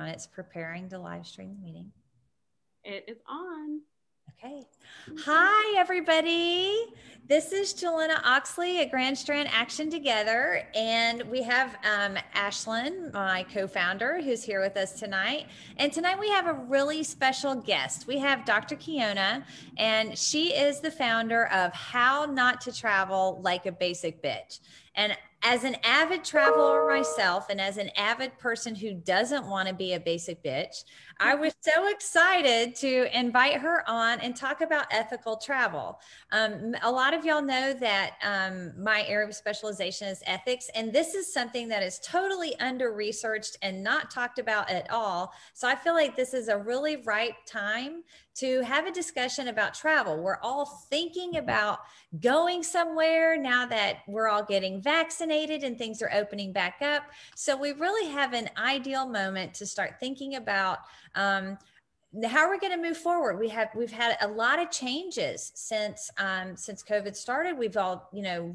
on. It's preparing to live stream the meeting. It is on. Okay. Hi, everybody. This is Kiona Oxley at Grand Strand Action Together. And we have Ashlyn, my co-founder, who's here with us tonight. And tonight we have a really special guest. We have Dr. Kiona, and she is the founder of How Not to Travel Like a Basic Bitch. And as an avid traveler myself, and as an avid person who doesn't want to be a basic bitch, I was so excited to invite her on and talk about ethical travel. A lot of y'all know that my area of specialization is ethics, and this is something that is totally under-researched and not talked about at all. So I feel like this is a really ripe time to have a discussion about travel. We're all thinking about going somewhere now that we're all getting vaccinated and things are opening back up. So we really have an ideal moment to start thinking about how are we going to move forward? We've had a lot of changes since COVID started. We've all,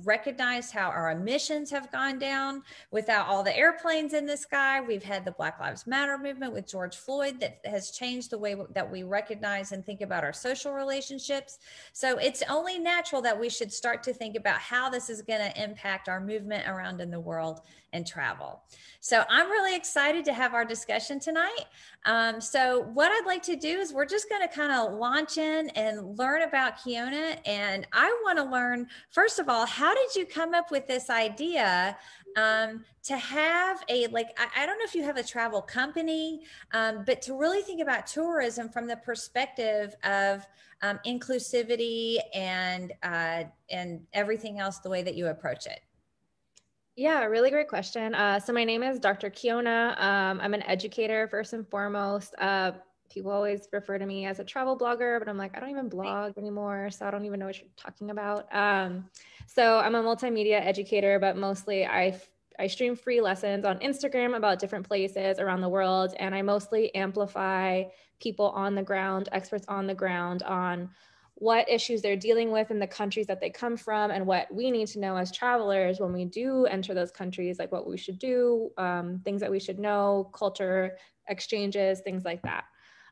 recognized how our emissions have gone down without all the airplanes in the sky. We've had the Black Lives Matter movement with George Floyd that has changed the way that we recognize and think about our social relationships. So it's only natural that we should start to think about how this is going to impact our movement around in the world and travel. So I'm really excited to have our discussion tonight. So what I'd like to do is we're just going to kind of launch in and learn about Kiona. And I want to learn, first of all, how did you come up with this idea to have I don't know if you have a travel company, but to really think about tourism from the perspective of inclusivity and everything else, the way that you approach it. Yeah, really great question. So my name is Dr. Kiona. I'm an educator first and foremost. People always refer to me as a travel blogger, but I'm like, I don't even blog anymore, so I don't even know what you're talking about. So I'm a multimedia educator, but mostly I stream free lessons on Instagram about different places around the world, and I mostly amplify people on the ground, experts on the ground on what issues they're dealing with in the countries that they come from and what we need to know as travelers when we do enter those countries, like what we should do, things that we should know, culture exchanges, things like that.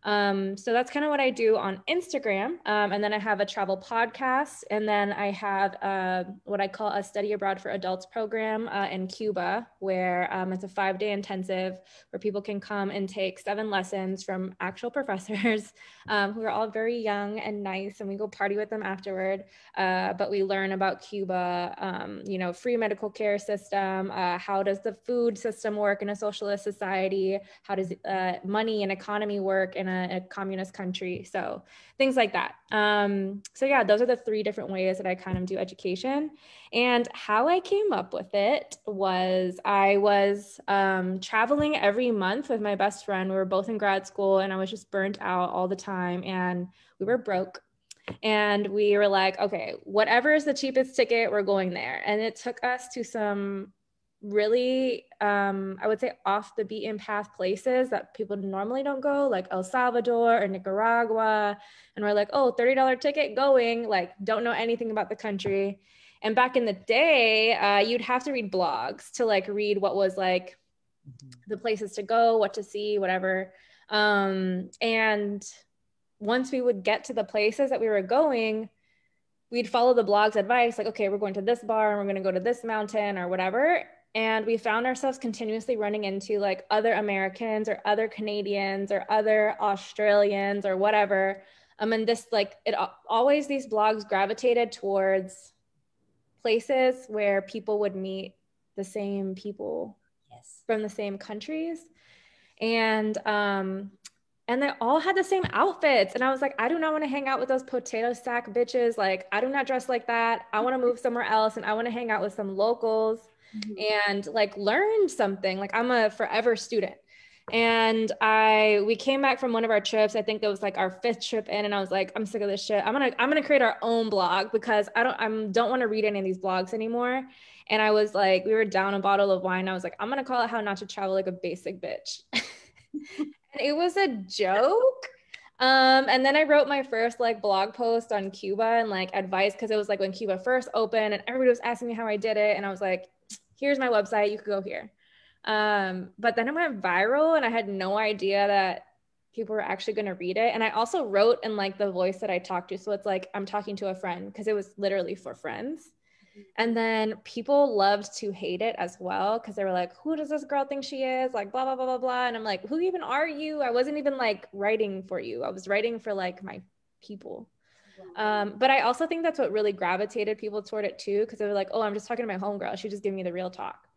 So that's kind of what I do on Instagram. And then I have a travel podcast. And then I have what I call a study abroad for adults program in Cuba, where it's a 5-day intensive where people can come and take 7 lessons from actual professors who are all very young and nice. And we go party with them afterward. But we learn about Cuba, free medical care system. How does the food system work in a socialist society? How does money and economy work in a communist country? So things like that. So yeah, those are the 3 different ways that I kind of do education. And how I came up with it was I was traveling every month with my best friend. We were both in grad school and I was just burnt out all the time and we were broke. And we were like, okay, whatever is the cheapest ticket, we're going there. And it took us to some really, I would say off the beaten path places that people normally don't go, like El Salvador or Nicaragua. And we're like, oh, $30 ticket going, like don't know anything about the country. And back in the day, you'd have to read blogs to like read what was like the places to go, what to see, whatever. And once we would get to the places that we were going, we'd follow the blog's advice, like, okay, we're going to this bar and we're going to go to this mountain or whatever. And we found ourselves continuously running into like other Americans or other Canadians or other Australians or whatever. And this, like, always these blogs gravitated towards places where people would meet the same people from the same countries. And they all had the same outfits. And I was like, I do not want to hang out with those potato sack bitches. Like, I do not dress like that. I want to move somewhere else. And I want to hang out with some locals and like learn something. Like, I'm a forever student. And we came back from one of our trips. I think it was like our 5th trip in. And I was like, I'm sick of this shit. I'm going to create our own blog because I don't want to read any of these blogs anymore. And I was like, we were down a bottle of wine. I was like, I'm going to call it How Not to Travel Like a Basic Bitch. It was a joke. And then I wrote my first like blog post on Cuba and like advice, because it was like when Cuba first opened and everybody was asking me how I did it. And I was like, here's my website, you could go here. But then it went viral and I had no idea that people were actually going to read it. And I also wrote in like the voice that I talked to. So it's like I'm talking to a friend because it was literally for friends. And then people loved to hate it as well because they were like, who does this girl think she is? Like, blah, blah, blah, blah, blah. And I'm like, who even are you? I wasn't even like writing for you. I was writing for like my people. But I also think that's what really gravitated people toward it too, because they were like, oh, I'm just talking to my homegirl. She just gave me the real talk.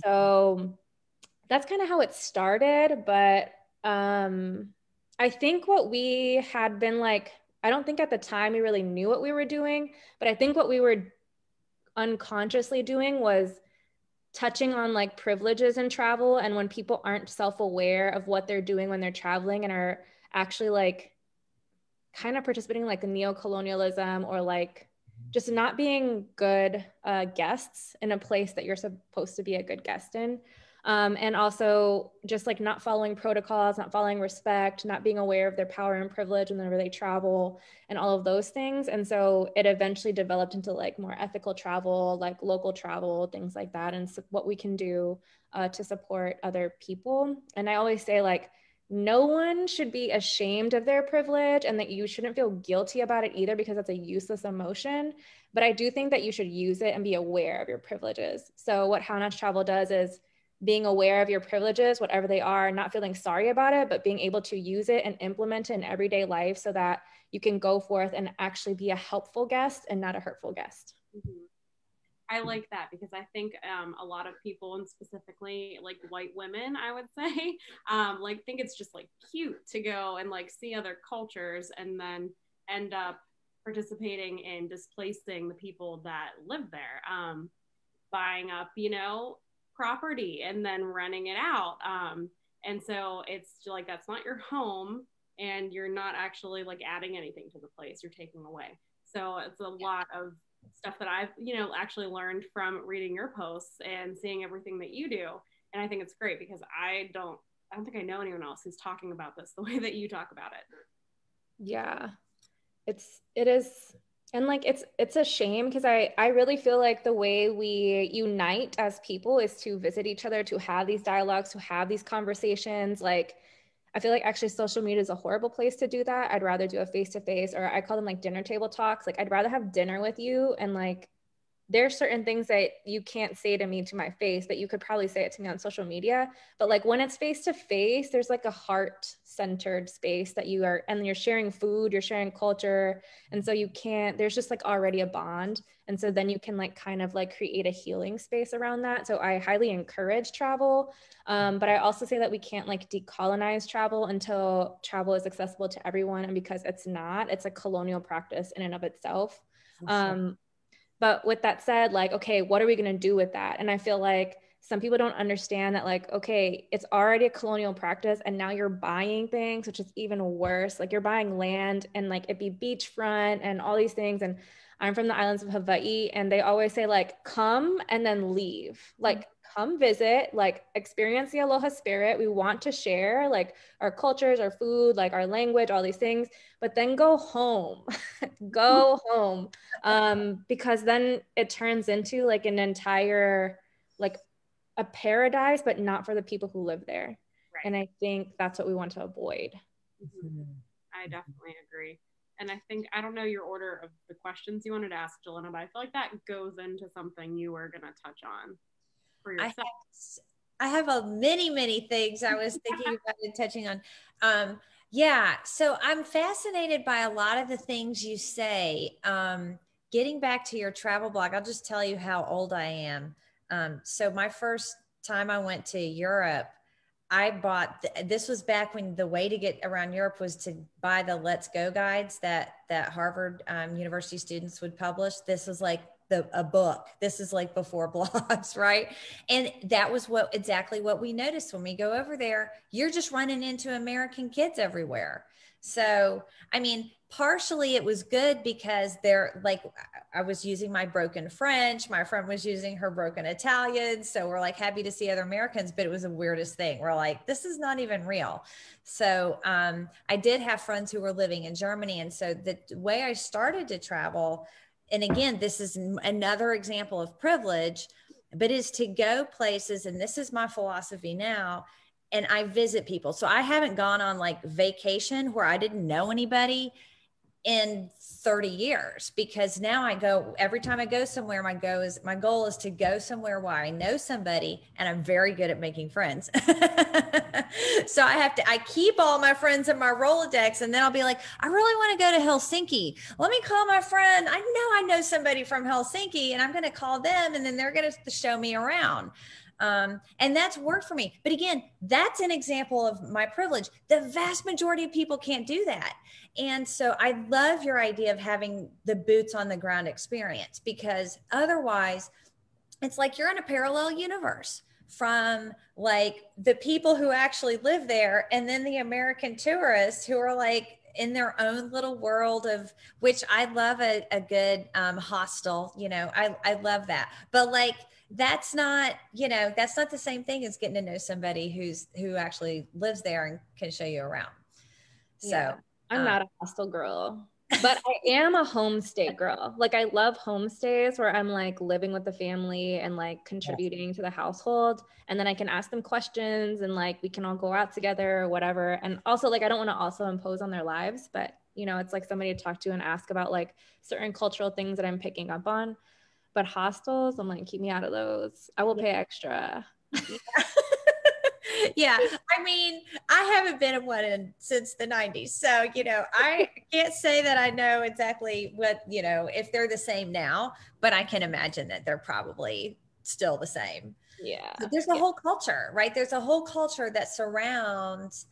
So that's kind of how it started. But I think what we had been like, I don't think at the time we really knew what we were doing, but I think what we were unconsciously doing was touching on like privileges in travel. And when people aren't self-aware of what they're doing when they're traveling and are actually like kind of participating like in neo-colonialism or like just not being good guests in a place that you're supposed to be a good guest in. And also just like not following protocols, not following respect, not being aware of their power and privilege whenever they travel and all of those things. And so it eventually developed into like more ethical travel, like local travel, things like that, and what we can do to support other people. And I always say like, no one should be ashamed of their privilege and that you shouldn't feel guilty about it either because that's a useless emotion. But I do think that you should use it and be aware of your privileges. So what How Not to Travel does is being aware of your privileges, whatever they are, not feeling sorry about it, but being able to use it and implement it in everyday life so that you can go forth and actually be a helpful guest and not a hurtful guest. Mm-hmm. I like that because I think a lot of people, and specifically like white women, I would say, like think it's just like cute to go and like see other cultures and then end up participating in displacing the people that live there, buying up, property and then renting it out. And so it's like that's not your home, and you're not actually like adding anything to the place. You're taking away. So it's a lot of stuff that I've, actually learned from reading your posts and seeing everything that you do. And I think it's great because I don't think I know anyone else who's talking about this the way that you talk about it. Yeah, it is. And like, it's a shame because I really feel like the way we unite as people is to visit each other, to have these dialogues, to have these conversations. Like, I feel like actually social media is a horrible place to do that. I'd rather do a face-to-face, or I call them like dinner table talks. Like, I'd rather have dinner with you and like, there's certain things that you can't say to me to my face, but you could probably say it to me on social media. But like when it's face to face, there's like a heart centered space that you are, and you're sharing food, you're sharing culture. And so there's just like already a bond. And so then you can like kind of like create a healing space around that. So I highly encourage travel. But I also say that we can't like decolonize travel until travel is accessible to everyone. And because it's a colonial practice in and of itself. But with that said, like, okay, what are we going to do with that? And I feel like some people don't understand that, like, okay, it's already a colonial practice and now you're buying things, which is even worse. Like you're buying land and like it be beachfront and all these things. And I'm from the islands of Hawaii and they always say like, come and then leave. Like come visit, like experience the aloha spirit. We want to share like our cultures, our food, like our language, all these things, but then go home, go home. Because then it turns into like an entire, like a paradise, but not for the people who live there. Right. And I think that's what we want to avoid. Mm-hmm. I definitely agree. And I think, I don't know your order of the questions you wanted to ask, Jelena, but I feel like that goes into something you were going to touch on for yourself. I have many things I was thinking about and touching on. Yeah, so I'm fascinated by a lot of the things you say. Getting back to your travel blog, I'll just tell you how old I am. So my first time I went to Europe, I bought, this was back when the way to get around Europe was to buy the Let's Go guides that Harvard University students would publish. This was like a book. This is like before blogs, right? And that was exactly what we noticed when we go over there. You're just running into American kids everywhere. So, I mean, partially it was good because they're like, I was using my broken French. My friend was using her broken Italian. So we're like happy to see other Americans, but it was the weirdest thing. We're like, this is not even real. So I did have friends who were living in Germany. And so the way I started to travel, and again, this is another example of privilege. but is to go places. And this is my philosophy now. And I visit people. So I haven't gone on like vacation where I didn't know anybody in 30 years, because now I go, every time I go somewhere, my goal is to go somewhere where I know somebody, and I'm very good at making friends. So I keep all my friends in my Rolodex, and then I'll be like, I really want to go to Helsinki. Let me call my friend. I know somebody from Helsinki, and I'm going to call them, and then they're going to show me around. And that's worked for me. But again, that's an example of my privilege. The vast majority of people can't do that. And so I love your idea of having the boots on the ground experience, because otherwise it's like you're in a parallel universe from like the people who actually live there, and then the American tourists who are like in their own little world of, which I love a good hostel, I love that. But like, that's not the same thing as getting to know somebody who actually lives there and can show you around. So I'm not a hostel girl, but I am a homestay girl. Like, I love homestays where I'm like living with the family and like contributing to the household, and then I can ask them questions and like we can all go out together or whatever. And also, like, I don't want to also impose on their lives, but it's like somebody to talk to and ask about like certain cultural things that I'm picking up on. But hostels, I'm like, keep me out of those. I will pay extra. Yeah. I mean, I haven't been in one since the 90s. So, I can't say that I know exactly what, if they're the same now, but I can imagine that they're probably still the same. Yeah. But there's a whole culture, right? There's a whole culture that surrounds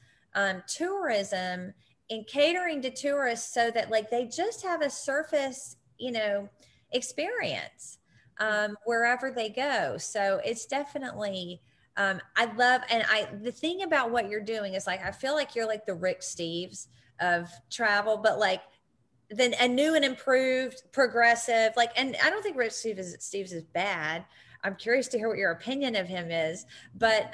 tourism and catering to tourists, so that like they just have a surface, experience wherever they go. So it's definitely, I love, and the thing about what you're doing is like, I feel like you're like the Rick Steves of travel, but like then a new and improved progressive, like, and I don't think Rick Steves is bad. I'm curious to hear what your opinion of him is, but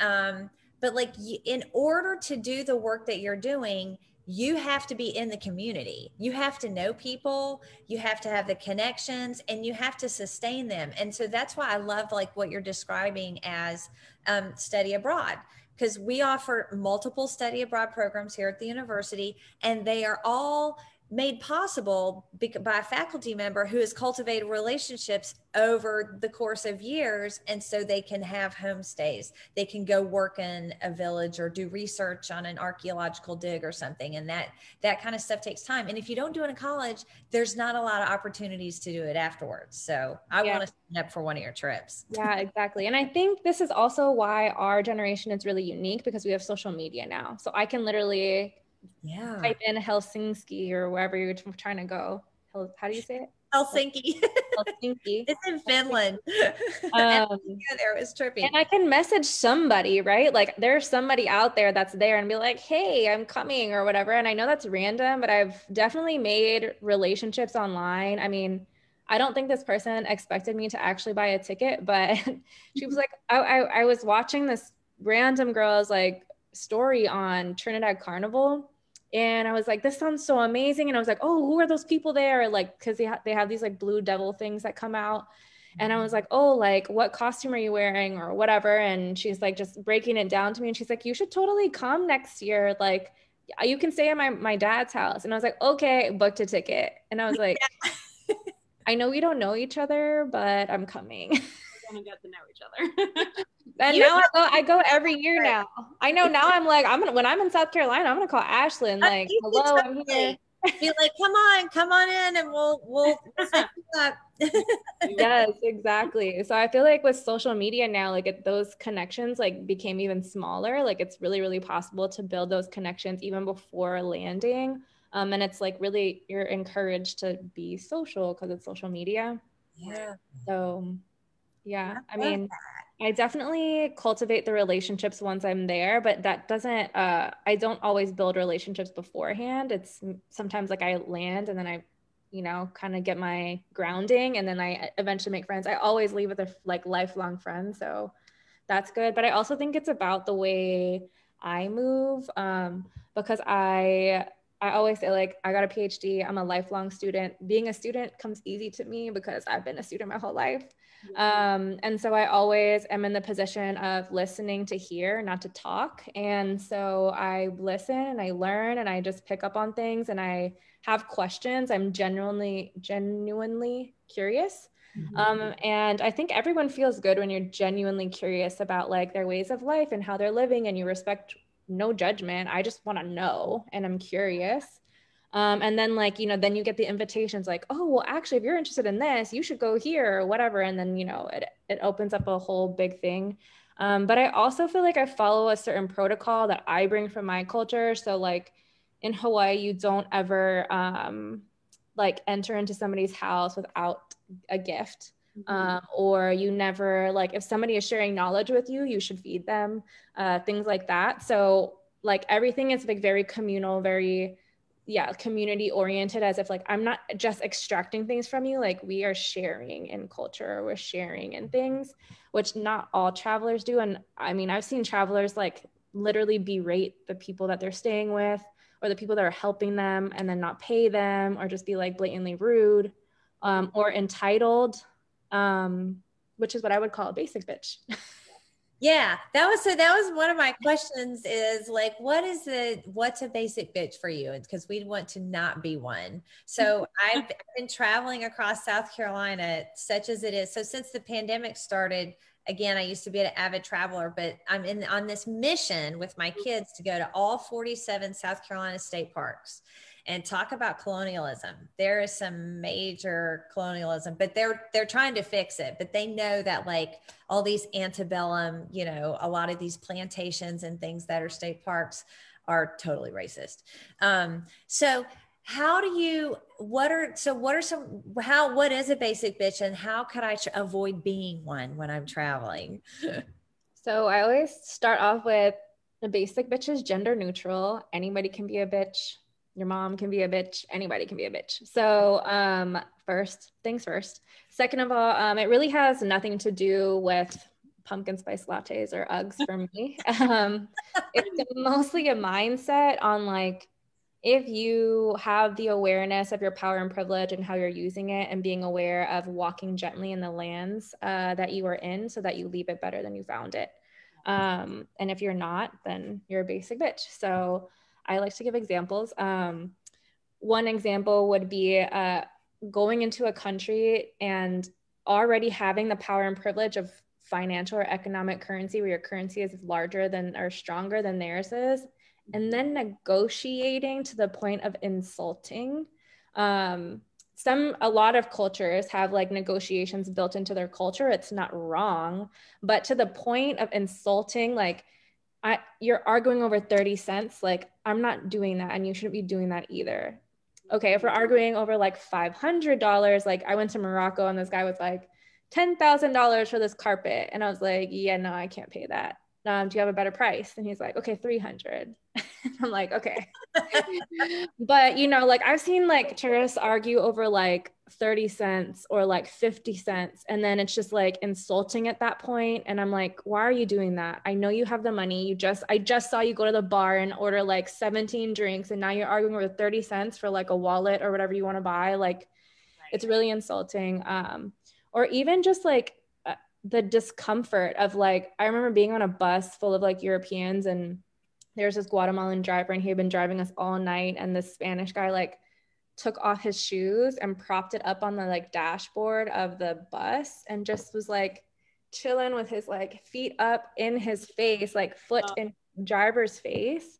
like in order to do the work that you're doing, you have to be in the community. You have to know people, you have to have the connections, and you have to sustain them. And so that's why I love like what you're describing as study abroad, because we offer multiple study abroad programs here at the university, and they are all made possible by a faculty member who has cultivated relationships over the course of years. And so they can have homestays, they can go work in a village or do research on an archaeological dig or something. And that kind of stuff takes time. And if you don't do it in college, there's not a lot of opportunities to do it afterwards. So I want to sign up for one of your trips. Yeah, exactly. And I think this is also why our generation is really unique, because we have social media now. So I can literally type in Helsinki or wherever you're trying to go. How do you say it? Helsinki. Helsinki. It's in Finland. There it was trippy. And I can message somebody, right? Like there's somebody out there that's there and be like, hey, I'm coming or whatever. And I know that's random, but I've definitely made relationships online. I mean, I don't think this person expected me to actually buy a ticket, but she was like, I was watching this random girl's like story on Trinidad Carnival. And I was like, this sounds so amazing. And I was like, oh, who are those people there? Like, cause they have these like blue devil things that come out. And I was like, oh, like what costume are you wearing or whatever? And she's like, just breaking it down to me. And she's like, you should totally come next year. Like you can stay at my dad's house. And I was like, okay, booked a ticket. And I was like, I know we don't know each other, but I'm coming. We're gonna get to know each other. And now I go every year now. I know now I'm like, when I'm in South Carolina, I'm gonna call Ashlyn like, hello, I'm here. Be like, come on in, and we'll set you up. Yes, exactly. So I feel like with social media now, like those connections like became even smaller. Like it's really, really possible to build those connections even before landing. And it's like really you're encouraged to be social because it's social media. Yeah. So yeah, I mean, I definitely cultivate the relationships once I'm there, but that doesn't, I don't always build relationships beforehand. It's sometimes like I land and then I, kind of get my grounding and then I eventually make friends. I always leave with a like lifelong friend. So that's good. But I also think it's about the way I move because I I always say like, I got a PhD, I'm a lifelong student. Being a student comes easy to me because I've been a student my whole life. And so I always am in the position of listening to hear, not to talk. And so I listen and I learn and I just pick up on things and I have questions. I'm genuinely curious. And I think everyone feels good when you're genuinely curious about like their ways of life and how they're living, and you respect no judgment. I just want to know and I'm curious. And then like, you know, then you get the invitations like, oh, well, actually, if you're interested in this, you should go here or whatever. And then, you know, it opens up a whole big thing. But I also feel like I follow a certain protocol that I bring from my culture. So like in Hawaii, you don't ever like enter into somebody's house without a gift. Or you never, like if somebody is sharing knowledge with you, you should feed them, things like that. So like everything is like very communal, very community oriented, as if like I'm not just extracting things from you, like we are sharing in culture, we're sharing in things, which not all travelers do. And I mean, I've seen travelers like literally berate the people that they're staying with or the people that are helping them and then not pay them, or just be like blatantly rude, or entitled, which is what I would call a basic bitch. Yeah, that was one of my questions is like, what's a basic bitch for you? Because we want to not be one. So I've been traveling across South Carolina, such as it is. So since the pandemic started, again, I used to be an avid traveler, but I'm on this mission with my kids to go to all 47 South Carolina state parks and talk about colonialism. There is some major colonialism, but they're trying to fix it. But they know that like all these antebellum, you know, a lot of these plantations and things that are state parks are totally racist. So how do you, what is a basic bitch and how could I avoid being one when I'm traveling? So I always start off with the basic bitch is gender neutral. Anybody can be a bitch. Your mom can be a bitch. Anybody can be a bitch. So first things first. Second of all, it really has nothing to do with pumpkin spice lattes or Uggs for me. It's mostly a mindset on like, if you have the awareness of your power and privilege and how you're using it, and being aware of walking gently in the lands that you are in so that you leave it better than you found it. And if you're not, then you're a basic bitch. So I like to give examples. One example would be going into a country and already having the power and privilege of financial or economic currency, where your currency is larger than or stronger than theirs is, and then negotiating to the point of insulting. A lot of cultures have like negotiations built into their culture. It's not wrong, but to the point of insulting, like you're arguing over 30 cents. Like I'm not doing that, and you shouldn't be doing that either. Okay, if we're arguing over like $500, like I went to Morocco and this guy was like, $10,000 for this carpet. And I was like, yeah, no, I can't pay that. Do you have a better price? And he's like, okay, 300. I'm like, okay. But you know, like I've seen like tourists argue over like 30 cents or like 50 cents. And then it's just like insulting at that point. And I'm like, why are you doing that? I know you have the money. I just saw you go to the bar and order like 17 drinks. And now you're arguing over 30 cents for like a wallet or whatever you want to buy. Like it's really insulting. Or even just like the discomfort of like, I remember being on a bus full of like Europeans, and there's this Guatemalan driver and he had been driving us all night. And this Spanish guy like took off his shoes and propped it up on the like dashboard of the bus and just was like chilling with his like feet up in his face, like foot in driver's face.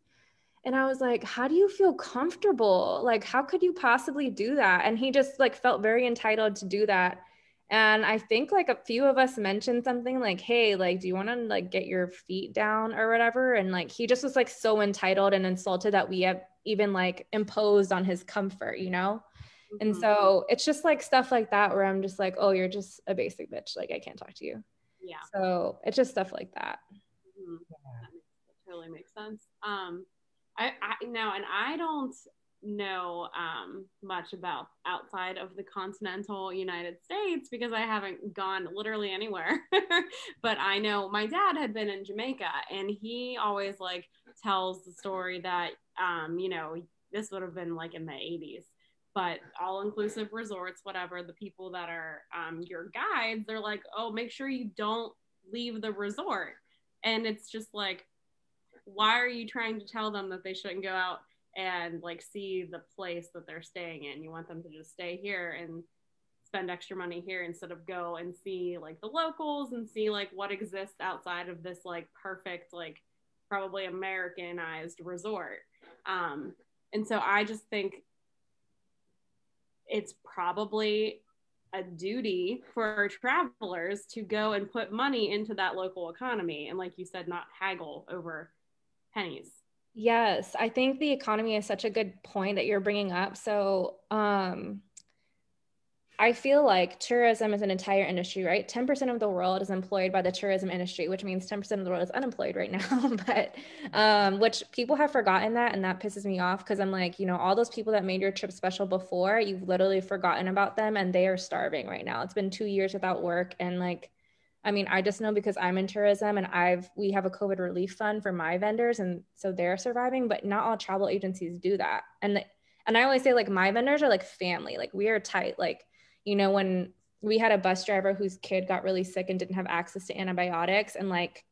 And I was like, how do you feel comfortable? Like, how could you possibly do that? And he just like felt very entitled to do that. And I think like a few of us mentioned something like, hey, like, do you want to like get your feet down or whatever? And like, he just was like so entitled and insulted that we have even like imposed on his comfort, you know? Mm-hmm. And so it's just like stuff like that where I'm just like, oh, you're just a basic bitch. Like, I can't talk to you. Yeah. So it's just stuff like that. Mm-hmm. That totally makes sense. I don't know much about outside of the continental United States because I haven't gone literally anywhere. But I know my dad had been in Jamaica, and he always like tells the story that this would have been like in the 80s. But all-inclusive resorts, whatever, the people that are your guides, they're like, oh, make sure you don't leave the resort. And it's just like, why are you trying to tell them that they shouldn't go out and like see the place that they're staying in? You want them to just stay here and spend extra money here instead of go and see like the locals and see like what exists outside of this like perfect, like probably Americanized resort. And so I just think it's probably a duty for travelers to go and put money into that local economy. And like you said, not haggle over pennies. Yes, I think the economy is such a good point that you're bringing up. So, I feel like tourism is an entire industry, right? 10% of the world is employed by the tourism industry, which means 10% of the world is unemployed right now. But which people have forgotten that, and that pisses me off because I'm like, you know, all those people that made your trip special before, you've literally forgotten about them and they are starving right now. It's been 2 years without work. And like, I mean, I just know because I'm in tourism and we have a COVID relief fund for my vendors, and so they're surviving, but not all travel agencies do that. And I always say like my vendors are like family, like we are tight, like, you know, when we had a bus driver whose kid got really sick and didn't have access to antibiotics, and like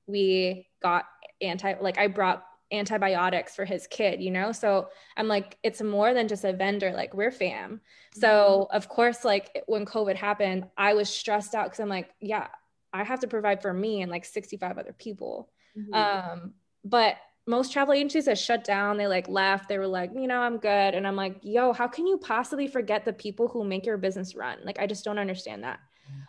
we got I brought antibiotics for his kid, you know? So I'm like, it's more than just a vendor, like we're fam. So of course, like when COVID happened, I was stressed out because I'm like, yeah, I have to provide for me and like 65 other people. But most travel agencies have shut down. They like left. They were like, you know, I'm good. And I'm like, yo, how can you possibly forget the people who make your business run? Like, I just don't understand that.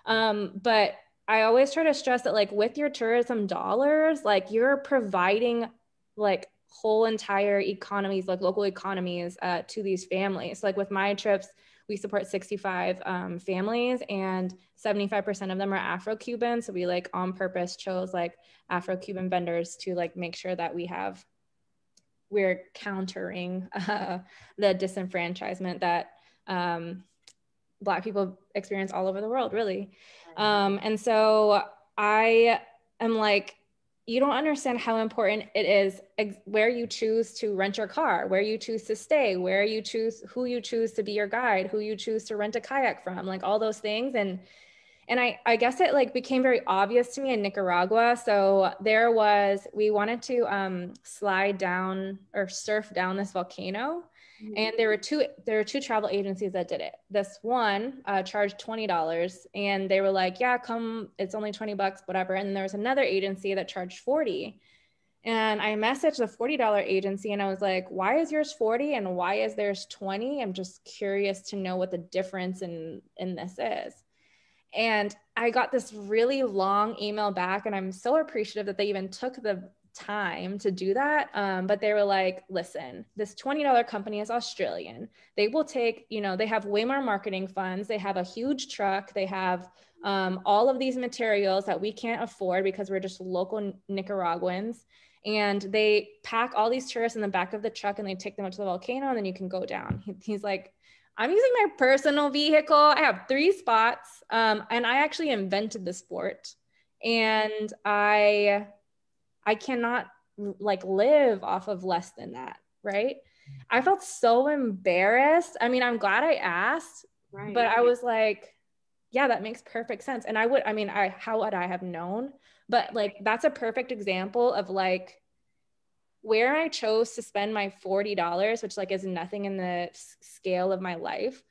But I always try to stress that like with your tourism dollars, like you're providing like whole entire economies, like local economies to these families. Like with my trips, we support 65 families, and 75% of them are Afro-Cuban. So we like on purpose chose like Afro-Cuban vendors to like make sure that we're countering the disenfranchisement that Black people experience all over the world, really. And so I am like, you don't understand how important it is where you choose to rent your car, where you choose to stay, who you choose to be your guide, who you choose to rent a kayak from, like all those things. And I guess it like became very obvious to me in Nicaragua. So we wanted to slide down or surf down this volcano. And there were two travel agencies that did it. This one charged $20, and they were like, yeah, come, it's only $20, whatever. And there was another agency that charged $40. And I messaged the $40 agency and I was like, why is yours 40 and why is theirs 20? I'm just curious to know what the difference in this is. And I got this really long email back, and I'm so appreciative that they even took the time to do that. But they were like, listen, this $20 company is Australian. They will take, you know, they have way more marketing funds. They have a huge truck. They have all of these materials that we can't afford because we're just local Nicaraguans. And they pack all these tourists in the back of the truck and they take them up to the volcano, and then you can go down. He's like, I'm using my personal vehicle. I have 3 spots. And I actually invented the sport, and I cannot like live off of less than that. Right. I felt so embarrassed. I mean, I'm glad I asked, right, but I was like, yeah, that makes perfect sense. And how would I have known? But like, that's a perfect example of like, where I chose to spend my $40, which like is nothing in the scale of my life,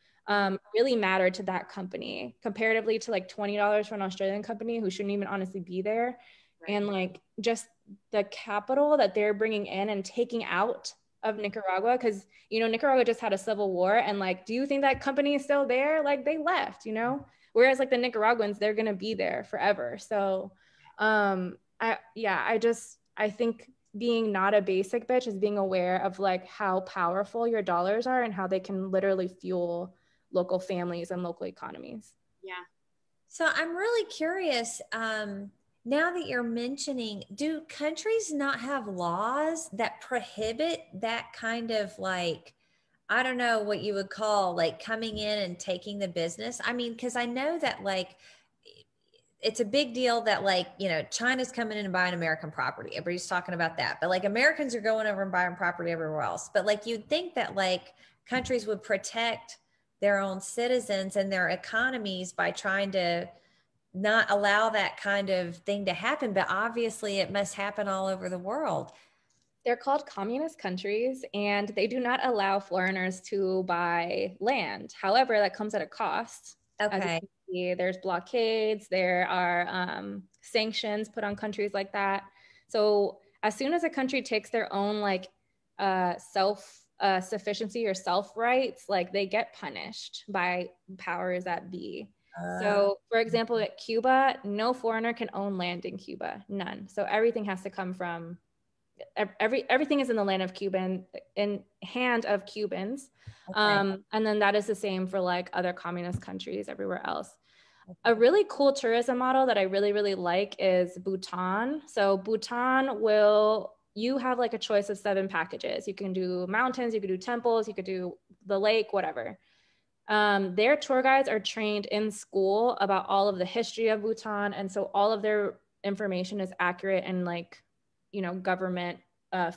really mattered to that company comparatively to like $20 for an Australian company who shouldn't even honestly be there. Right. And like just the capital that they're bringing in and taking out of Nicaragua, because, you know, Nicaragua just had a civil war, and like, do you think that company is still there? Like they left, you know, whereas like the Nicaraguans, they're going to be there forever. So I think being not a basic bitch is being aware of like how powerful your dollars are and how they can literally fuel local families and local economies. Yeah. So I'm really curious, now that you're mentioning, do countries not have laws that prohibit that kind of like, I don't know what you would call like coming in and taking the business? I mean, because I know that like it's a big deal that like, you know, China's coming in and buying American property. Everybody's talking about that. But like Americans are going over and buying property everywhere else. But like you'd think that like countries would protect their own citizens and their economies by trying to not allow that kind of thing to happen. But obviously it must happen all over the world. They're called communist countries and they do not allow foreigners to buy land. However, that comes at a cost. As you Okay. can see, there's blockades, there are sanctions put on countries like that. So as soon as a country takes their own like self sufficiency or self rights, like they get punished by powers that be. So, for example, at Cuba, no foreigner can own land in Cuba, none. So everything has to come from everything is in the land of Cuban in hand of Cubans. Okay. And then that is the same for like other communist countries everywhere else. A really cool tourism model that I really, really like is Bhutan. So Bhutan you have like a choice of 7 packages. You can do mountains, you could do temples, you could do the lake, whatever. Their tour guides are trained in school about all of the history of Bhutan. And so all of their information is accurate and like, you know, government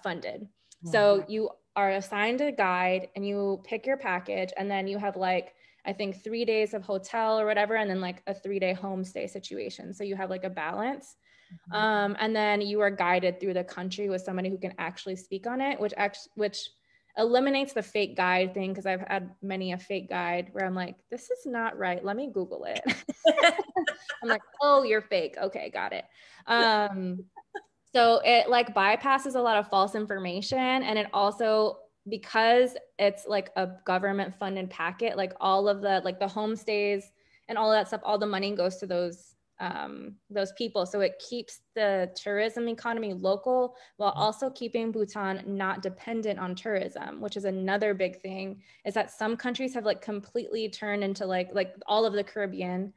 funded. So you are assigned a guide and you pick your package and then you have like, I think 3 days of hotel or whatever, and then like a 3-day homestay situation. So you have like a balance. And then you are guided through the country with somebody who can actually speak on it, which eliminates the fake guide thing, because I've had many a fake guide where I'm like, this is not right. Let me Google it. I'm like, oh, you're fake. Okay, got it. So it like bypasses a lot of false information. And it also, because it's like a government funded packet, like all of the, like the homestays and all of that stuff, all the money goes to those people. So it keeps the tourism economy local while also keeping Bhutan not dependent on tourism, which is another big thing, is that some countries have like completely turned into like all of the Caribbean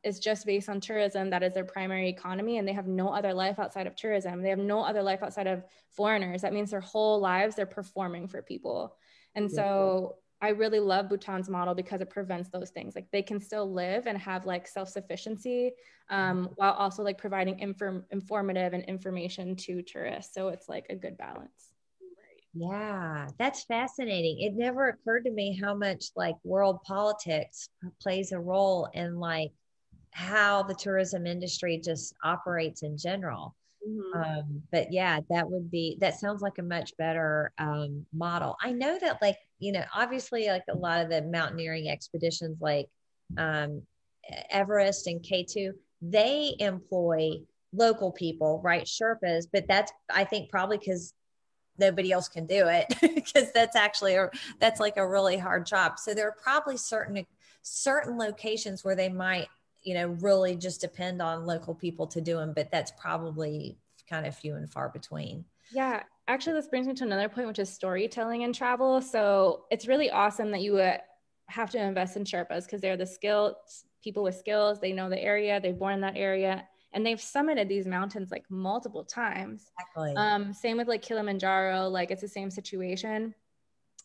is just based on tourism. That is their primary economy, and they have no other life outside of tourism. They have no other life outside of foreigners. That means their whole lives they're performing for people. And so I really love Bhutan's model because it prevents those things. Like they can still live and have like self-sufficiency while also like providing informative and information to tourists. So it's like a good balance. Yeah, that's fascinating. It never occurred to me how much like world politics plays a role in like how the tourism industry just operates in general. But yeah, that sounds like a much better model. I know that like, you know, obviously like a lot of the mountaineering expeditions like um, Everest and K2, they employ local people, right? Sherpas, but that's, I think probably because nobody else can do it because that's like a really hard job. So there are probably certain locations where they might, you know, really just depend on local people to do them, but that's probably kind of few and far between. Yeah, actually, this brings me to another point, which is storytelling in travel. So it's really awesome that you have to invest in Sherpas because they're the skilled people with skills. They know the area, they're born in that area, and they've summited these mountains like multiple times. Exactly. Same with like Kilimanjaro, like it's the same situation.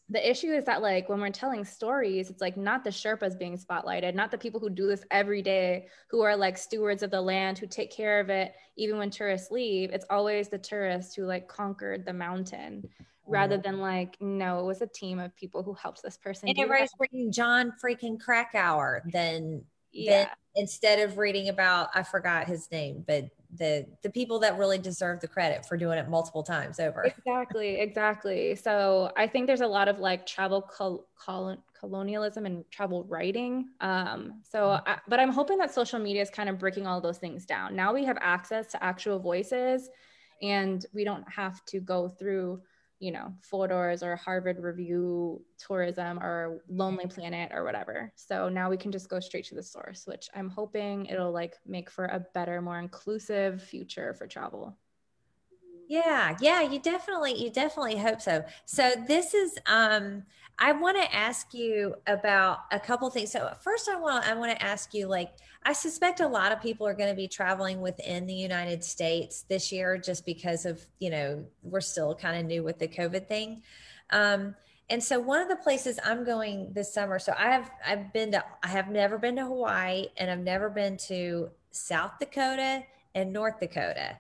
The issue is that like when we're telling stories, it's like not the Sherpas being spotlighted, not the people who do this every day, who are like stewards of the land, who take care of it even when tourists leave. It's always the tourists who like conquered the mountain, rather than like, no, it was a team of people who helped this person And do that. everybody's reading John freaking Krakauer then Yeah. instead of reading about, I forgot his name, but the people that really deserve the credit for doing it multiple times over. Exactly. So I think there's a lot of like travel colonialism and travel writing. But I'm hoping that social media is kind of breaking all those things down. Now we have access to actual voices, and we don't have to go through, you know, Fodor's or Harvard Review Tourism or Lonely Planet or whatever. So now we can just go straight to the source, which I'm hoping it'll like make for a better, more inclusive future for travel. Yeah, you definitely hope so. So this is I want to ask you about a couple things. So first I want to ask you, like, I suspect a lot of people are going to be traveling within the United States this year just because of, you know, we're still kind of new with the COVID thing. And so one of the places I'm going this summer, so I have never been to Hawaii and I've never been to South Dakota, and North Dakota.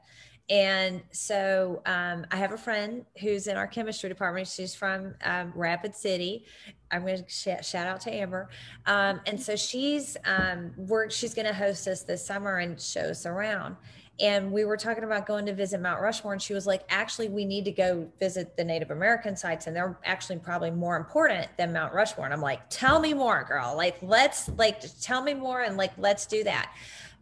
And so I have a friend who's in our chemistry department. She's from Rapid City. I'm going to shout out to Amber. And so she's going to host us this summer and show us around. And we were talking about going to visit Mount Rushmore, and she was like, actually, we need to go visit the Native American sites, and they're actually probably more important than Mount Rushmore. And I'm like, tell me more, girl. Like, let's like tell me more, and like let's do that.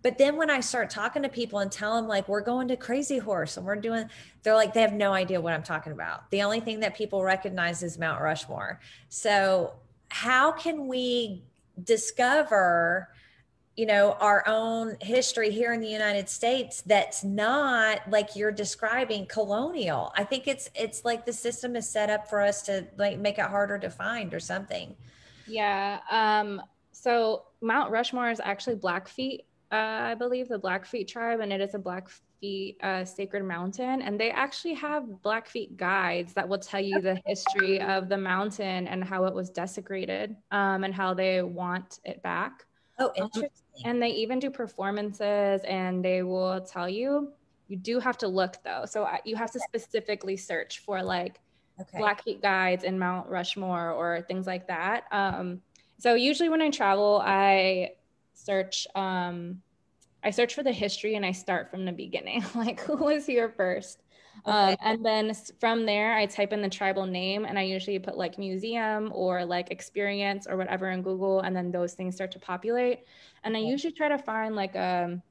But then when I start talking to people and tell them like we're going to Crazy Horse and we're doing, they're like, they have no idea what I'm talking about. The only thing that people recognize is Mount Rushmore. So how can we discover, you know, our own history here in the United States that's not like you're describing colonial? I think it's like the system is set up for us to like make it harder to find or something. Yeah. So Mount Rushmore is actually Blackfeet, I believe, the Blackfeet tribe, and it is a Blackfeet sacred mountain. And they actually have Blackfeet guides that will tell you the history of the mountain and how it was desecrated, and how they want it back. Oh, interesting. And they even do performances, and they will tell you. You do have to look though. So you have to specifically search for like Blackfeet guides in Mount Rushmore or things like that. So usually when I travel, search I search for the history and I start from the beginning, like who was here first. And then from there, I type in the tribal name, and I usually put like museum or like experience or whatever in Google, and then those things start to populate. And I usually try to find like an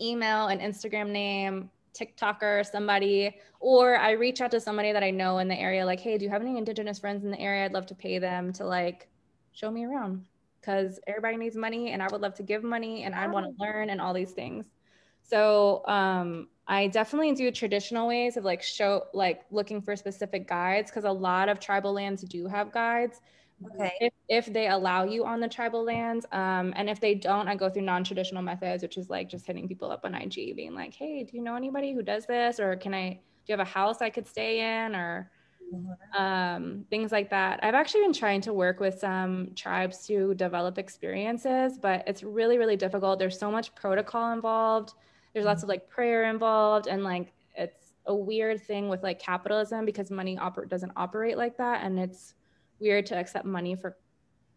email, an Instagram name, TikToker, somebody, or I reach out to somebody that I know in the area, like, hey, do you have any Indigenous friends in the area? I'd love to pay them to like show me around, because everybody needs money and I would love to give money and I want to learn and all these things. So I definitely do traditional ways of like looking for specific guides, because a lot of tribal lands do have guides. If they allow you on the tribal lands, and if they don't, I go through non-traditional methods, which is like just hitting people up on IG, being like, hey, do you know anybody who does this, or do you have a house I could stay in, or things like that. I've actually been trying to work with some tribes to develop experiences, but it's really, really difficult. There's so much protocol involved. There's lots of like prayer involved, and like it's a weird thing with like capitalism, because money doesn't operate like that, and it's weird to accept money for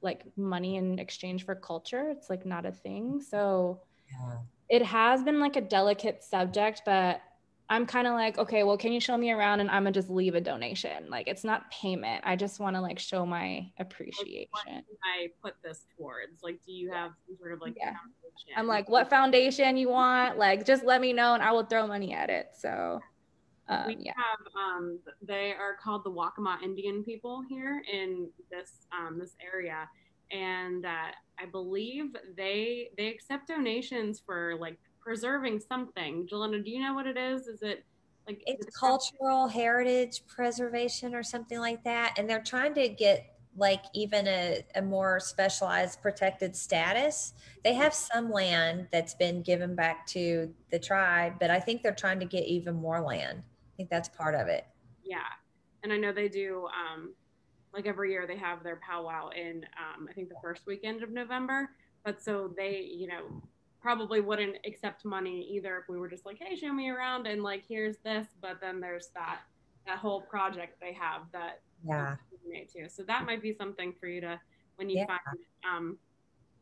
like money in exchange for culture. It's like not a thing. So it has been like a delicate subject, but I'm kind of like, okay, well, can you show me around, and I'm gonna just leave a donation. Like, it's not payment. I just want to like show my appreciation. What can I put this towards? Like, do you have some sort of like foundation? I'm like, what foundation you want? Like, just let me know and I will throw money at it. So we have they are called the Waccamaw Indian people here in this area, and I believe they accept donations for like preserving something. Jelena, do you know what it is? Is it like it's cultural heritage preservation or something like that? And they're trying to get like even a more specialized protected status. They have some land that's been given back to the tribe, but I think they're trying to get even more land. I think that's part of it. Yeah. And I know they do like every year they have their powwow in I think the first weekend of November. But so they, probably wouldn't accept money either if we were just like, hey, show me around and like here's this. But then there's that whole project they have that too. So that might be something for you to, when you find